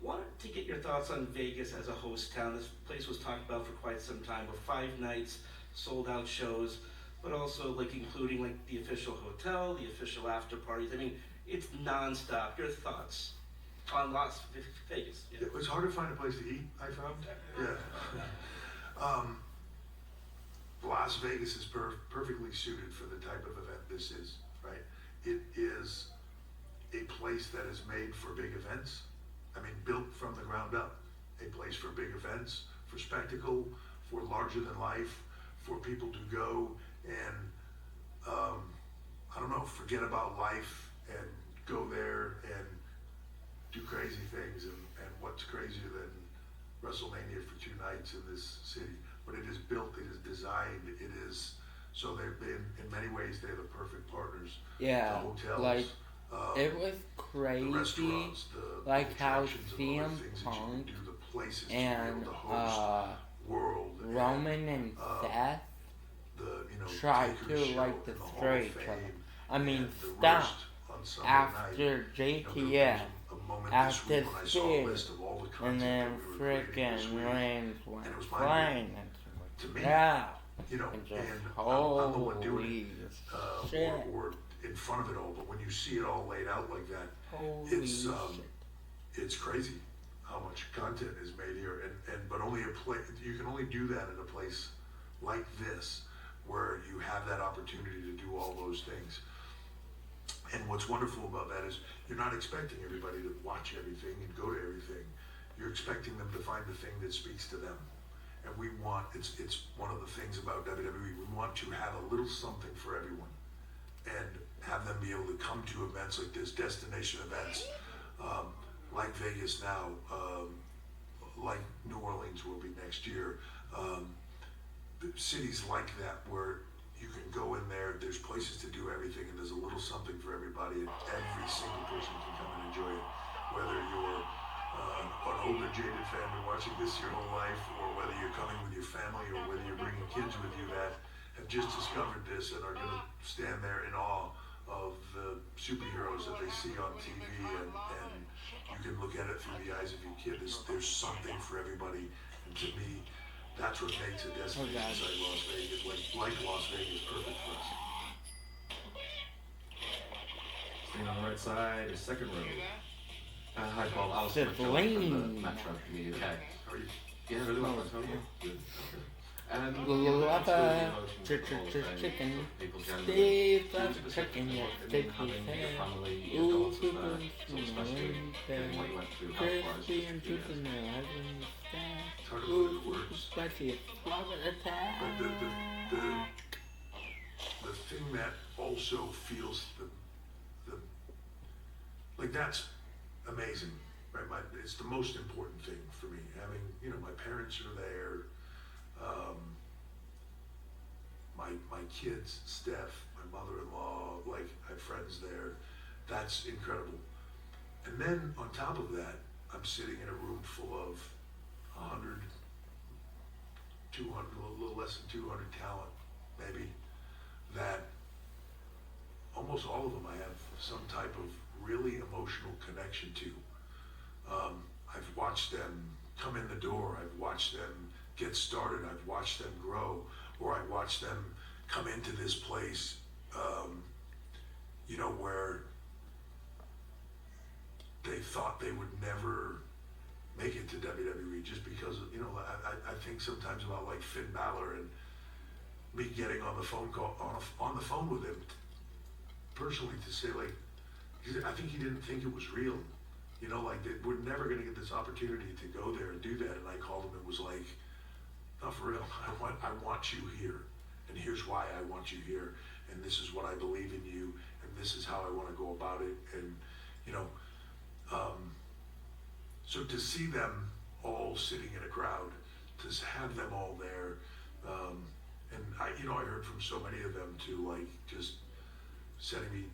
Speaker 22: Wanted to get your thoughts on Vegas as a host town. This place was talked about for quite some time, with 5 nights, sold out shows, but also like including like the official hotel, the official after parties. I mean, it's nonstop. Your thoughts on Las Vegas?
Speaker 10: Yeah, it was hard to find a place to eat, I found. Yeah. Las Vegas is perfectly suited for the type of event this is, right? It is a place that is made for big events. I mean, built from the ground up. A place for big events, for spectacle, for larger than life, for people to go and, I don't know, forget about life and go there and do crazy things. And what's crazier than WrestleMania for 2 nights in this city? But it is built, it is designed, it is, so they've been, in many ways, they're the perfect partners.
Speaker 3: Yeah,
Speaker 10: the hotels,
Speaker 3: like, it was
Speaker 10: the
Speaker 3: crazy,
Speaker 10: restaurants,
Speaker 3: like how
Speaker 10: attractions of
Speaker 3: CM
Speaker 10: other things that you can
Speaker 3: Punk
Speaker 10: do, the places to be
Speaker 3: and
Speaker 10: able to host world,
Speaker 3: Roman and Seth tried to like destroy each other. I mean, stop after JTF
Speaker 10: moment this week when I saw a list of all the
Speaker 3: and
Speaker 10: content
Speaker 3: then
Speaker 10: that we were creating this
Speaker 3: frickin'
Speaker 10: week.
Speaker 3: Reigns went
Speaker 10: And it was
Speaker 3: flying.
Speaker 10: to me,
Speaker 3: Yeah.
Speaker 10: you know,
Speaker 3: And just,
Speaker 10: and I'm the one doing
Speaker 3: holy
Speaker 10: it,
Speaker 3: shit.
Speaker 10: or in front of it all. But when you see it all laid out like that,
Speaker 3: Holy
Speaker 10: it's crazy how much content is made here, and but only you can only do that in a place like this where you have that opportunity to do all those things. And what's wonderful about that is you're not expecting everybody to watch everything and go to everything. You're expecting them to find the thing that speaks to them. And we want, it's one of the things about WWE, we want to have a little something for everyone and have them be able to come to events like this, destination events, like Vegas now, like New Orleans will be next year. Cities like that where you can go in there, there's places to do everything, and there's a little something for everybody, and every single person can come and enjoy it. Whether you're an older jaded fan been watching this your whole life, or whether you're coming with your family, or whether you're bringing kids with you that have just discovered this and are going to stand there in awe of the superheroes that they see on TV, and you can look at it through the eyes of your kid. There's something for everybody, and to me, that's what makes a destination like Las Vegas, like Las Vegas, perfect for us.
Speaker 21: Staying on the right side, second row.
Speaker 9: Hi, Paul. I was from the Metro Community. Okay.
Speaker 10: How are you?
Speaker 9: Yeah, really well. How are you? Good.
Speaker 3: Chicken. Steve loves chicken, yes, take his head. Ooh, chicken, crispy and chicken, ooh, spicy, love it, attack.
Speaker 10: The thing that also feels like that's amazing, right? It's the most important thing for me. Having, my parents are there, my kids, Steph, my mother-in-law, like I have friends there. That's incredible. And then on top of that, I'm sitting in a room full of 100, 200, a little less than 200 talent, maybe, that almost all of them I have some type of really emotional connection to. I've watched them come in the door, I've watched them get started, I've watched them grow, or I watched them come into this place, where they thought they would never make it to WWE just because of, I think sometimes about like Finn Balor and me getting on the phone call, on the phone with him personally to say, like, I think he didn't think it was real. We're never going to get this opportunity to go there and do that. And I called him and was like, no, for real, I want you here. And here's why I want you here. And this is what I believe in you. And this is how I want to go about it. And, so to see them all sitting in a crowd, to have them all there, and I heard from so many of them too, like just sending me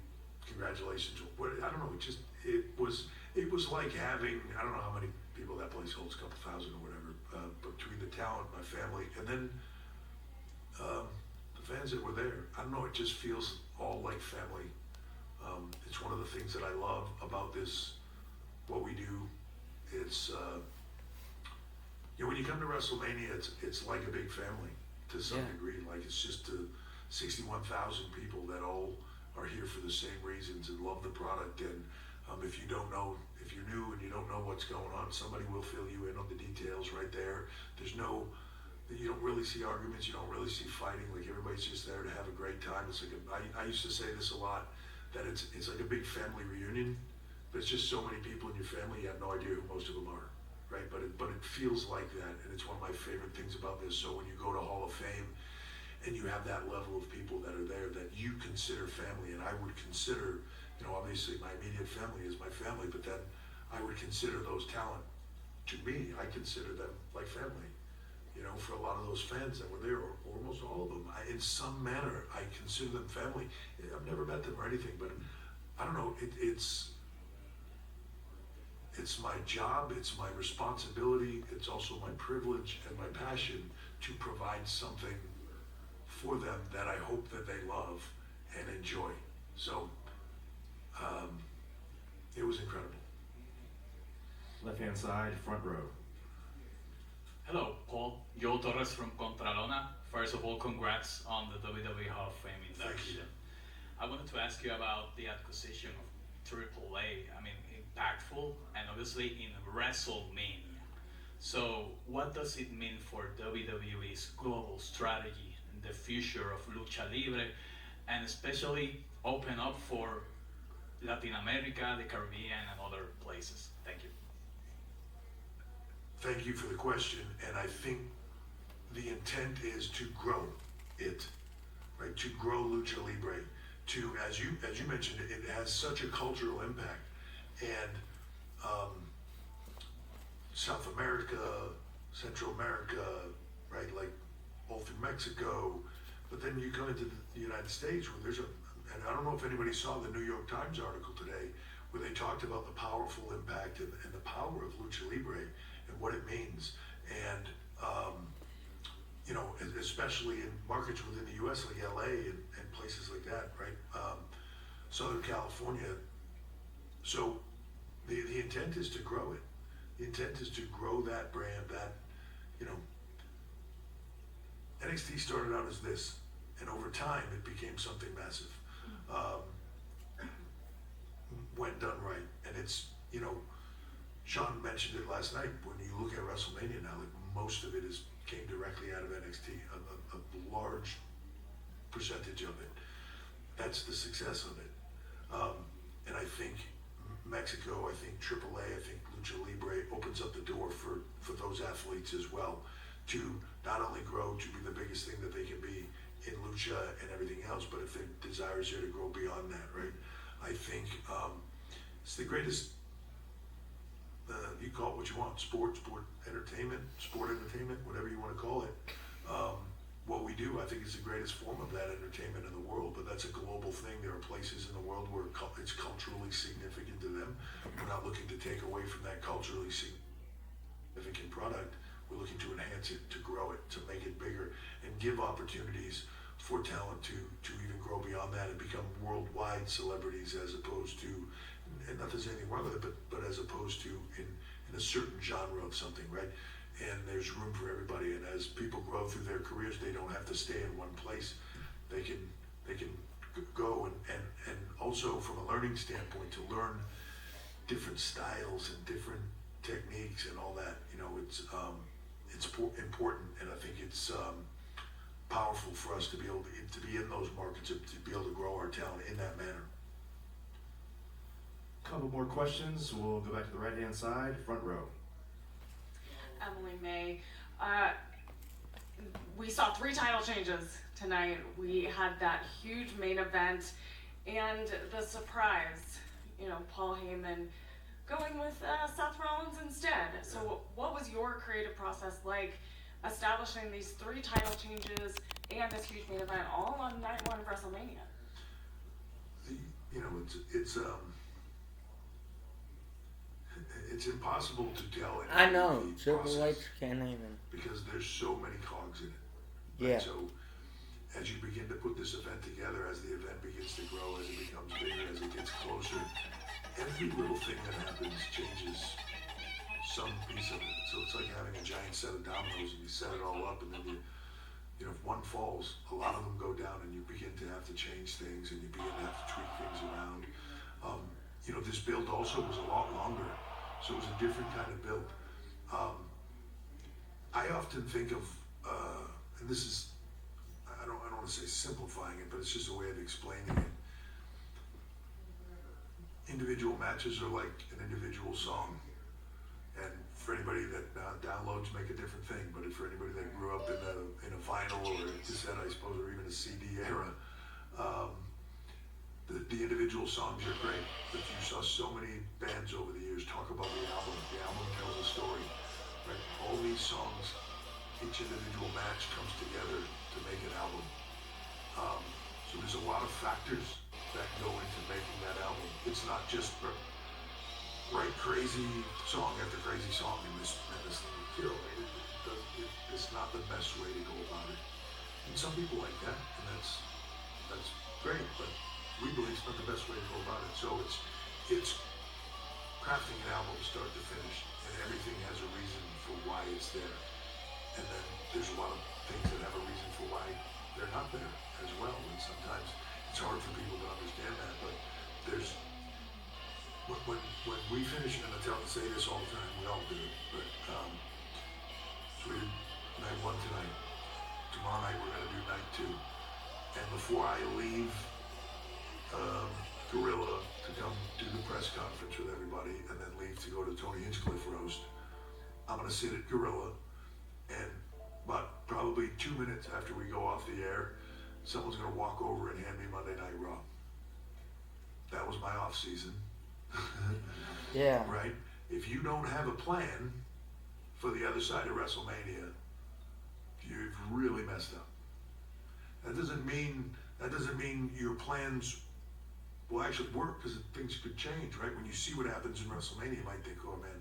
Speaker 10: congratulations. I don't know, it was like having, I don't know how many people that place holds, a couple thousand or whatever, between the talent, my family, and then the fans that were there. I don't know, it just feels all like family. It's one of the things that I love about this, what we do. It's, when you come to WrestleMania, it's like a big family to some degree. Like it's just 61,000 people that all are here for the same reasons and love the product. And if you don't know, if you're new and you don't know what's going on, somebody will fill you in on the details right there. You don't really see arguments, you don't really see fighting. Like everybody's just there to have a great time. It's like I used to say this a lot, that it's like a big family reunion, but it's just so many people in your family, you have no idea who most of them are, right? But it feels like that, and it's one of my favorite things about this. So when you go to Hall of Fame and you have that level of people that are there that you consider family, and I would consider, obviously my immediate family is my family, but then I would consider those talent, to me, I consider them like family. For a lot of those fans that were there, or almost all of them, in some manner, I consider them family. I've never met them or anything, but I don't know, it's my job, it's my responsibility, it's also my privilege and my passion to provide something for them that I hope that they love and enjoy. So, it was incredible.
Speaker 16: Left-hand side, front row.
Speaker 7: Hello, Paul. Joe Torres from Contralona. First of all, congrats on the WWE Hall of Fame induction. I wanted to ask you about the acquisition of AAA. I mean, impactful and obviously in WrestleMania. So, what does it mean for WWE's global strategy and the future of Lucha Libre, and especially open up for Latin America, the Caribbean, and other places? Thank you.
Speaker 10: Thank you for the question, and I think the intent is to grow it, right? To grow Lucha Libre, to, as you mentioned, it has such a cultural impact, and South America, Central America, right? Like all through Mexico, but then you come into the United States where there's and I don't know if anybody saw the New York Times article today where they talked about the powerful impact and the power of Lucha Libre and what it means. And, you know, especially in markets within the U.S. like LA and places like that, right? Southern California. So the intent is to grow it. The intent is to grow that brand, that, you know, NXT started out as this, and over time it became something massive. When done right, and it's, you know, Sean mentioned it last night. When you look at WrestleMania now, like most of it came directly out of NXT, a large percentage of it. That's the success of it, and I think Mexico, I think AAA, I think Lucha Libre opens up the door for those athletes as well to not only grow to be the biggest thing that they can be in Lucha and everything else, but if their desire is here to grow beyond that, right? I think it's the greatest, you call it what you want, sport entertainment, whatever you want to call it. What we do, I think, is the greatest form of that entertainment in the world, but that's a global thing. There are places in the world where it's culturally significant to them. We're not looking to take away from that culturally significant product. We're looking to enhance it, to grow it, to make it bigger, and give opportunities for talent to even grow beyond that and become worldwide celebrities, as opposed to, and not that there's anything wrong with it, but as opposed to in a certain genre of something, right? And there's room for everybody, and as people grow through their careers, they don't have to stay in one place. They can go and also from a learning standpoint, to learn different styles and different techniques and all that. You know, it's important, and I think it's powerful for us to be able to be in those markets, to be able to grow our talent in that manner.
Speaker 16: Couple more questions. We'll go back to the right-hand side, front row.
Speaker 14: Emily May. We saw 3 title changes tonight. We had that huge main event and the surprise, you know, Paul Heyman going with Seth Rollins instead. So what was your creative process like establishing these 3 title changes and this huge main event all on night 1 of WrestleMania?
Speaker 10: You know, it's impossible to tell.
Speaker 3: I know, Triple H can't even.
Speaker 10: Because there's so many cogs in it.
Speaker 3: Yeah.
Speaker 10: Right? So as you begin to put this event together, as the event begins to grow, as it becomes bigger, as it gets closer, every little thing that happens changes some piece of it. So it's like having a giant set of dominoes, and you set it all up, and then you know, if one falls, a lot of them go down, and you begin to have to change things, and you begin to have to tweak things around. You know, this build also was a lot longer, so it was a different kind of build. I often think of, and this is, I don't want to say simplifying it, but it's just a way of explaining it. Individual matches are like an individual song, and for anybody that downloads make a different thing, but for anybody that grew up in a vinyl or a cassette, I suppose, or even a CD era, the individual songs are great, but you saw so many bands over the years talk about the album. The album tells a story, right? All these songs, each individual match comes together to make an album. So there's a lot of factors that go into making that album. It's not just write crazy song after crazy song and this thing will kill. It's not the best way to go about it. And some people like that, and that's great, but we believe it's not the best way to go about it. So it's crafting an album start to finish, it's there. And then there's a lot of things that have a reason for why they're not there as well. And sometimes it's hard for people to understand that. But there's when we finish, and I say this all the time, we all do it, but so we did night 1 tonight. Tomorrow night we're going to do night 2. And before I leave Gorilla to come do the press conference with everybody and then leave to go to Tony Hinchcliffe roast, I'm going to sit at Gorilla, and about probably 2 minutes after we go off the air, someone's going to walk over and hand me Monday Night Raw. That was my off season.
Speaker 3: Yeah.
Speaker 10: Right? If you don't have a plan for the other side of WrestleMania, you've really messed up. That doesn't mean your plans will actually work, because things could change, right? When you see what happens in WrestleMania, you might think, oh man,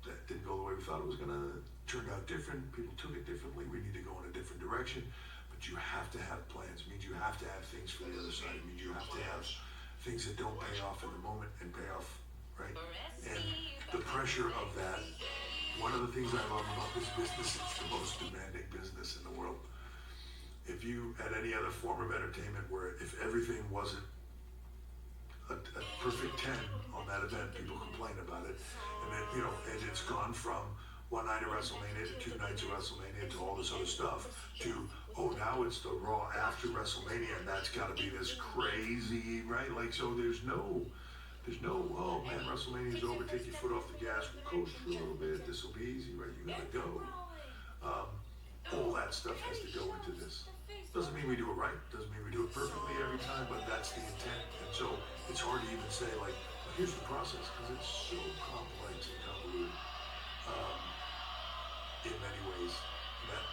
Speaker 10: that didn't go the way we thought it was going to. Turn out different. People took it differently. We need to go in a different direction. But you have to have plans. It means you have to have things for the other side. It means you have to have things that don't pay off in the moment and pay off, right? And the pressure of that, one of the things I love about this business, it's the most demanding business in the world. If you had any other form of entertainment where if everything wasn't a perfect 10 on that event, people complain about it. And then, and it's gone from one night of WrestleMania to 2 nights of WrestleMania to all this other stuff to, now it's the Raw after WrestleMania, and that's got to be this crazy, right? Like, so there's no, oh man, WrestleMania's over, take your foot off the gas, we'll coast for a little bit, this will be easy, right? You gotta go. All that stuff has to go into this. Doesn't mean we do it right, doesn't mean we do it perfectly every time, but that's the intent. And so it's hard to even say, like, well, here's the process, because it's so complex and convoluted in many ways that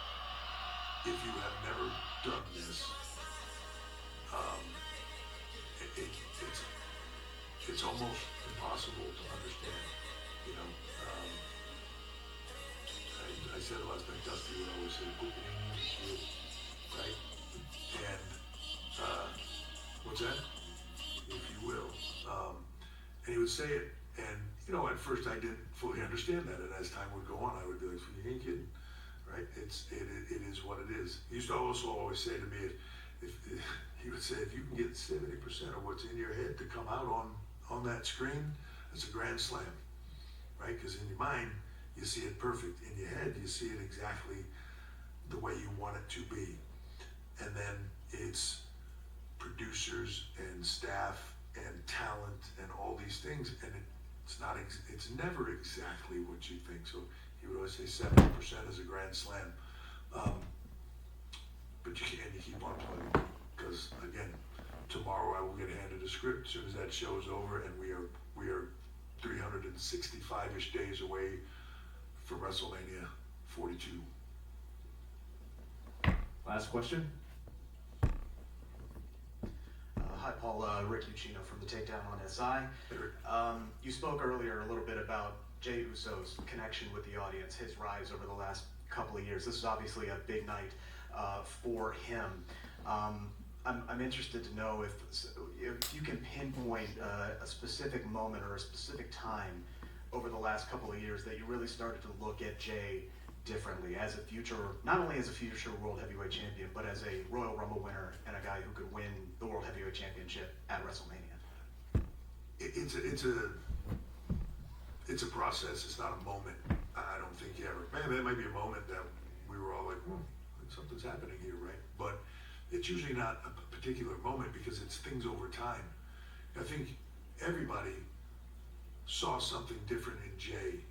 Speaker 10: if you have never done this, it's almost impossible to understand. I said it last night, Dusty would always say, "Book it in, right?" And what's that? If you will. And he would say it, and at first I didn't fully understand that, and as time would go on, I would be like, "You ain't kidding." Right? It is what it is. He used to also always say to me, if he would say, if you can get 70% of what's in your head to come out on that screen, it's a grand slam, right? Because in your mind, you see it perfect. In your head, you see it exactly the way you want it to be. And then it's producers and staff and talent and all these things, and it's never exactly what you think. So he would always say 70% is a grand slam. But you keep on plugging, because again, tomorrow I will get handed a script as soon as that show is over, and we are 365-ish days away from WrestleMania 42.
Speaker 6: Last question. Hi, Paul. Rick Ucchino from The Takedown on SI. You spoke earlier a little bit about Jey Uso's connection with the audience, his rise over the last couple of years. This is obviously a big night for him. I'm interested to know if you can pinpoint a specific moment or a specific time over the last couple of years that you really started to look at Jey differently as a future, not only as a future World Heavyweight Champion, but as a Royal Rumble winner and a guy who could win the World Heavyweight Championship at WrestleMania.
Speaker 10: It's a process. It's not a moment. I don't think you ever. Man, there might be a moment that we were all like, something's happening here, right? But it's usually not a particular moment, because it's things over time. I think everybody saw something different in Jey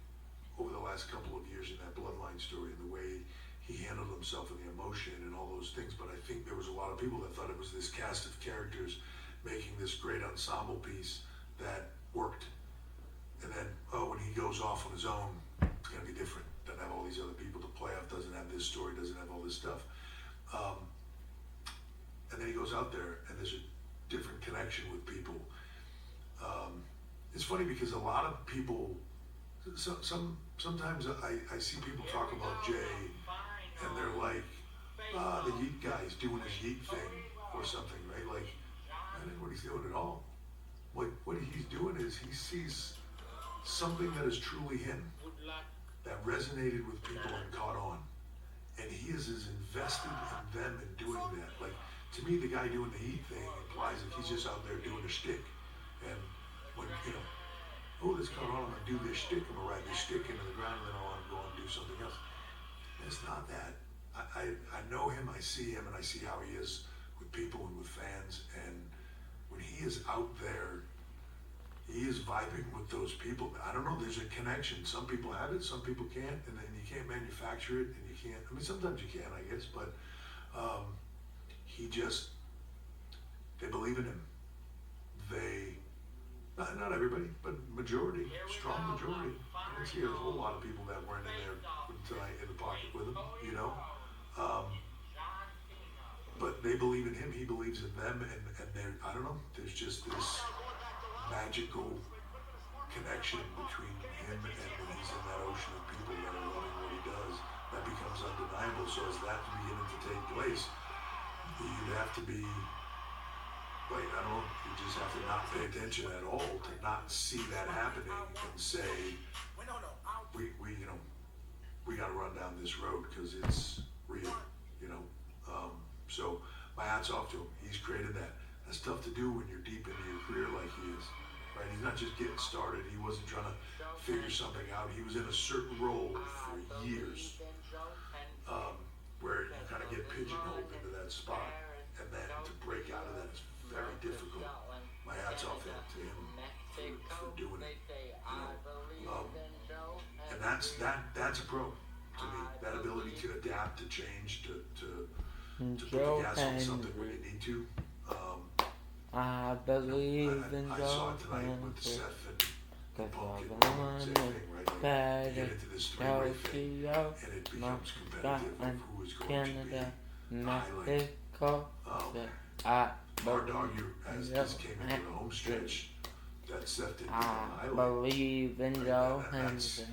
Speaker 10: over the last couple of years in that Bloodline story, and the way he handled himself and the emotion and all those things. But I think there was a lot of people that thought it was this cast of characters making this great ensemble piece that worked. And then, when he goes off on his own, it's going to be different. Doesn't have all these other people to play off, doesn't have this story, doesn't have all this stuff. And then he goes out there, and there's a different connection with people. It's funny because a lot of people, sometimes I see people talk about Jey, and they're like, the Yeet guy's doing his Yeet thing or something, right? Like, that ain't what he's doing at all. What he's doing is he sees something that is truly him, that resonated with people and caught on. And he is as invested in them in doing that. Like, to me, the guy doing the heat thing implies that he's just out there doing a shtick. And when, oh, this caught on, I'm going to do this shtick, I'm going to ride this shtick into the ground, and then I want to go and do something else. It's not that. I know him, I see him, and I see how he is with people and with fans. And when he is out there, he is vibing with those people. I don't know, there's a connection. Some people have it, some people can't, and then you can't manufacture it, and you can't, I mean, sometimes you can, I guess, but they believe in him. Not everybody, but majority, strong majority. I didn't see a whole lot of people that weren't in there tonight in the pocket with him, but they believe in him, he believes in them, and they're, I don't know, there's just this magical connection between him and when he's in that ocean of people that are loving what he does, that becomes undeniable. So as that beginning to take place, you'd have to be, like, I don't know, you just have to not pay attention at all to not see that happening and say, we got to run down this road because it's real, So my hat's off to him. He's created that. That's tough to do when you're deep into your career like he is, right? He's not just getting started. He wasn't trying to figure something out. He was in a certain role for years, where you kind of get pigeonholed into that spot, and then to break out of that is very difficult. My hat's off to him for doing it. And that's a pro to me. That ability to adapt, to change, to put the gas on something when you need to.
Speaker 3: I believe in
Speaker 10: I saw it tonight with Seth and Punk and same thing, right? Like, you get into this three-way thing, and it becomes competitive of who is going to be the highlight. Hard to argue as this came into the home stretch that Seth didn't become a highlight.
Speaker 3: Believe in
Speaker 10: That's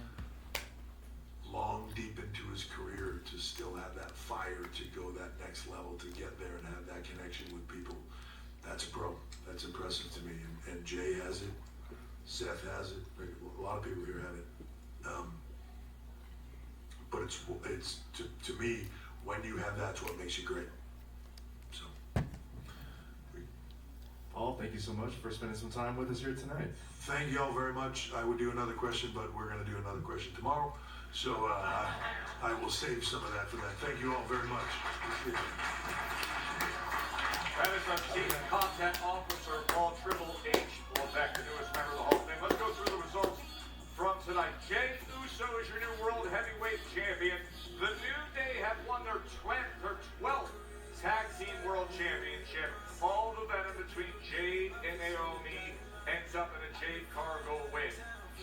Speaker 10: long deep into his career to still have that fire to go that next level, to get there and have that connection with people. That's a pro. That's impressive to me. And Jay has it. Seth has it. A lot of people here have it. But it's to me, when you have that's what makes you great. So,
Speaker 21: Paul, thank you so much for spending some time with us here tonight.
Speaker 10: Thank you all very much. I would do another question, but we're going to do another question tomorrow. So I will save some of that for that. Thank you all very much. Appreciate it.
Speaker 4: That is our Chief Content Officer, Paul Triple H. Beck, the newest member of the Hall of Fame. Let's go through the results from tonight. Jey Uso is your new World Heavyweight Champion. The New Day have won their 12th Tag Team World Championship. All the venom between Jade and Naomi ends up in a Jade Cargill win.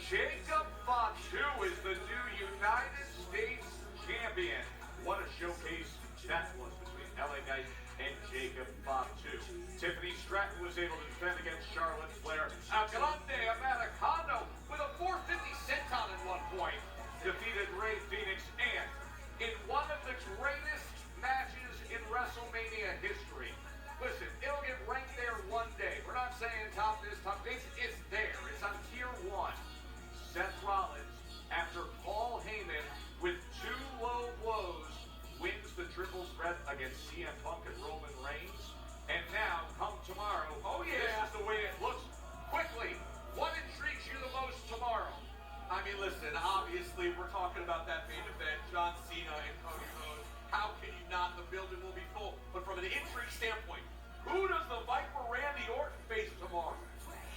Speaker 4: Jacob Fatu is the new United States Champion. What a showcase that was between LA Knight and Jacob Fatu. Tiffany Stratton was able to defend against Charlotte Flair. Grande Americano with a 450 senton at one point defeated Rey Fenix, and in one of the greatest matches in WrestleMania history. Listen, it'll get ranked there one day. We're not saying top this, top this. It's there. It's on tier 1. Seth Rollins, after Paul Heyman with 2 low blows, wins the triple threat against CM Punk and Roman Reigns. And now, come tomorrow, this is the way it looks. Quickly, what intrigues you the most tomorrow?
Speaker 1: I mean, listen, obviously we're talking about that main event, John Cena and Cody Rhodes. How can you not? The building will be full. But from an intrigue standpoint, who does the Viper Randy Orton face tomorrow?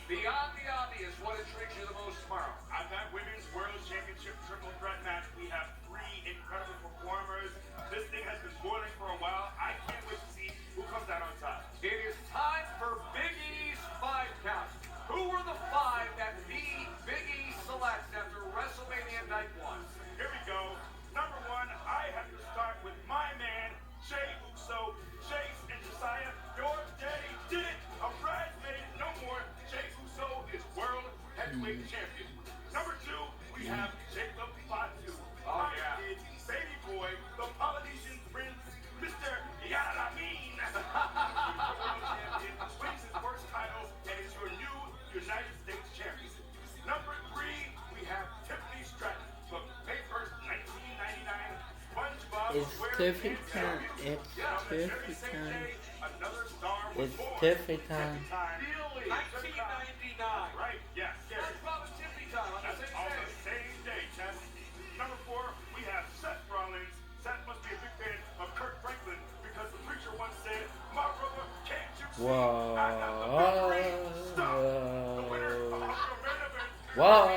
Speaker 1: Beyond the obvious, what intrigues you the most tomorrow?
Speaker 2: On that Women's World Championship triple threat match, we have 3 incredible performers. This thing has been boiling for a while. I can't wait to see who comes out on top.
Speaker 4: It is time for Big E's 5 count. Who were the 5 that Big E selects after WrestleMania Night 1?
Speaker 2: Here we go. Number 1, I have to start with my man, Jey Uso. Chase and Josiah, your daddy did it. A bridesmaid, no more. Jey Uso is World Heavyweight Champion. Number 2, we have Jacob
Speaker 3: It's Tiffy time. It's Tiffy time. It's Tiffy time.
Speaker 2: 1999. Right, yes.
Speaker 4: SpongeBob and Tiffy time on the
Speaker 2: That's
Speaker 4: same
Speaker 2: on
Speaker 4: day.
Speaker 2: the same day, Tess. Number 4, we have Seth Rollins. Seth must be a big fan of Kirk Franklin because the preacher once said, "My brother, can't you see?
Speaker 3: Whoa.
Speaker 2: I got the big ring stuck." The winner of the main event.
Speaker 3: Whoa.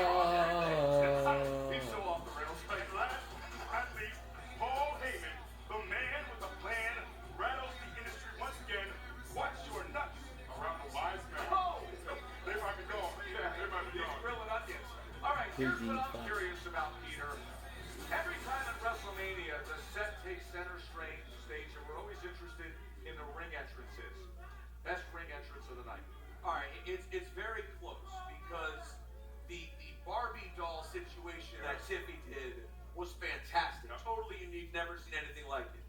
Speaker 2: He's so off the rails. And last but not least, Paul Heyman, the man with a plan, rattles the industry once again. Watch your nuts around the wise man.
Speaker 4: Oh!
Speaker 2: They might be gone. Yeah, they might be
Speaker 4: He's
Speaker 2: gone.
Speaker 4: grilling onions. All right, here's what I'm curious about, Peter. Every time at WrestleMania, the set takes center stage, and we're always interested in the ring entrances. Best ring entrance of the night.
Speaker 1: All right, it's very close because the Barbie doll situation that Tiffy did was fantastic. Totally unique, never seen anything like it.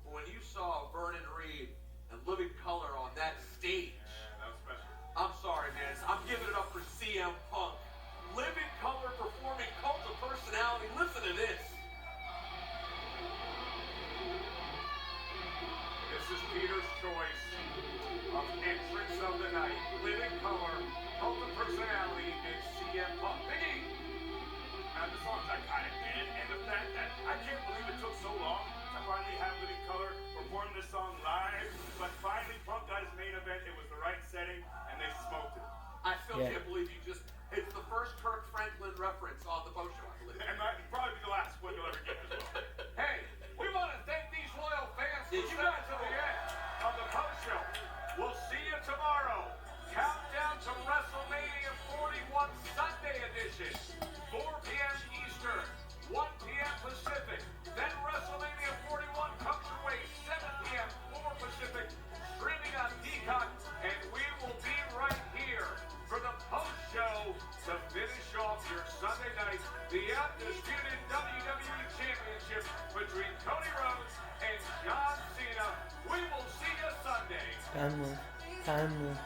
Speaker 1: But when you saw Vernon Reed and Living Color on that stage,
Speaker 2: That was special.
Speaker 1: I'm sorry, man. I'm giving it up for CM Punk. Living Color performing Cult of Personality. Listen to this.
Speaker 4: This is Peter's choice of entrance of the night. Living Color, Cult of Personality, and CM Punk. Biggie!
Speaker 2: And the song's iconic, man. And the fact that I can't believe it took so long to finally have Living Color perform this song live. But finally, Punk got his main event. It was the right setting, and they smoked it.
Speaker 1: I still can't believe you just... It's the first Kirk Franklin reference on the post show, I believe.
Speaker 2: And might probably be the last one you'll ever get as well.
Speaker 4: Hey, we want to thank these loyal fans for
Speaker 1: Did you
Speaker 4: staying
Speaker 1: guys
Speaker 4: to the end of the post show. We'll see you tomorrow. Countdown to WrestleMania 41 Sunday edition. 4 p.m. Eastern, 1 p.m. Pacific. Then WrestleMania 41 comes your way 7 p.m. 4 Pacific. Streaming on Peacock. And we will be right here for the post show to finish off your Sunday night. The undisputed WWE Championship between Cody Rhodes and John Cena. We will see you Sunday.
Speaker 3: Timeless.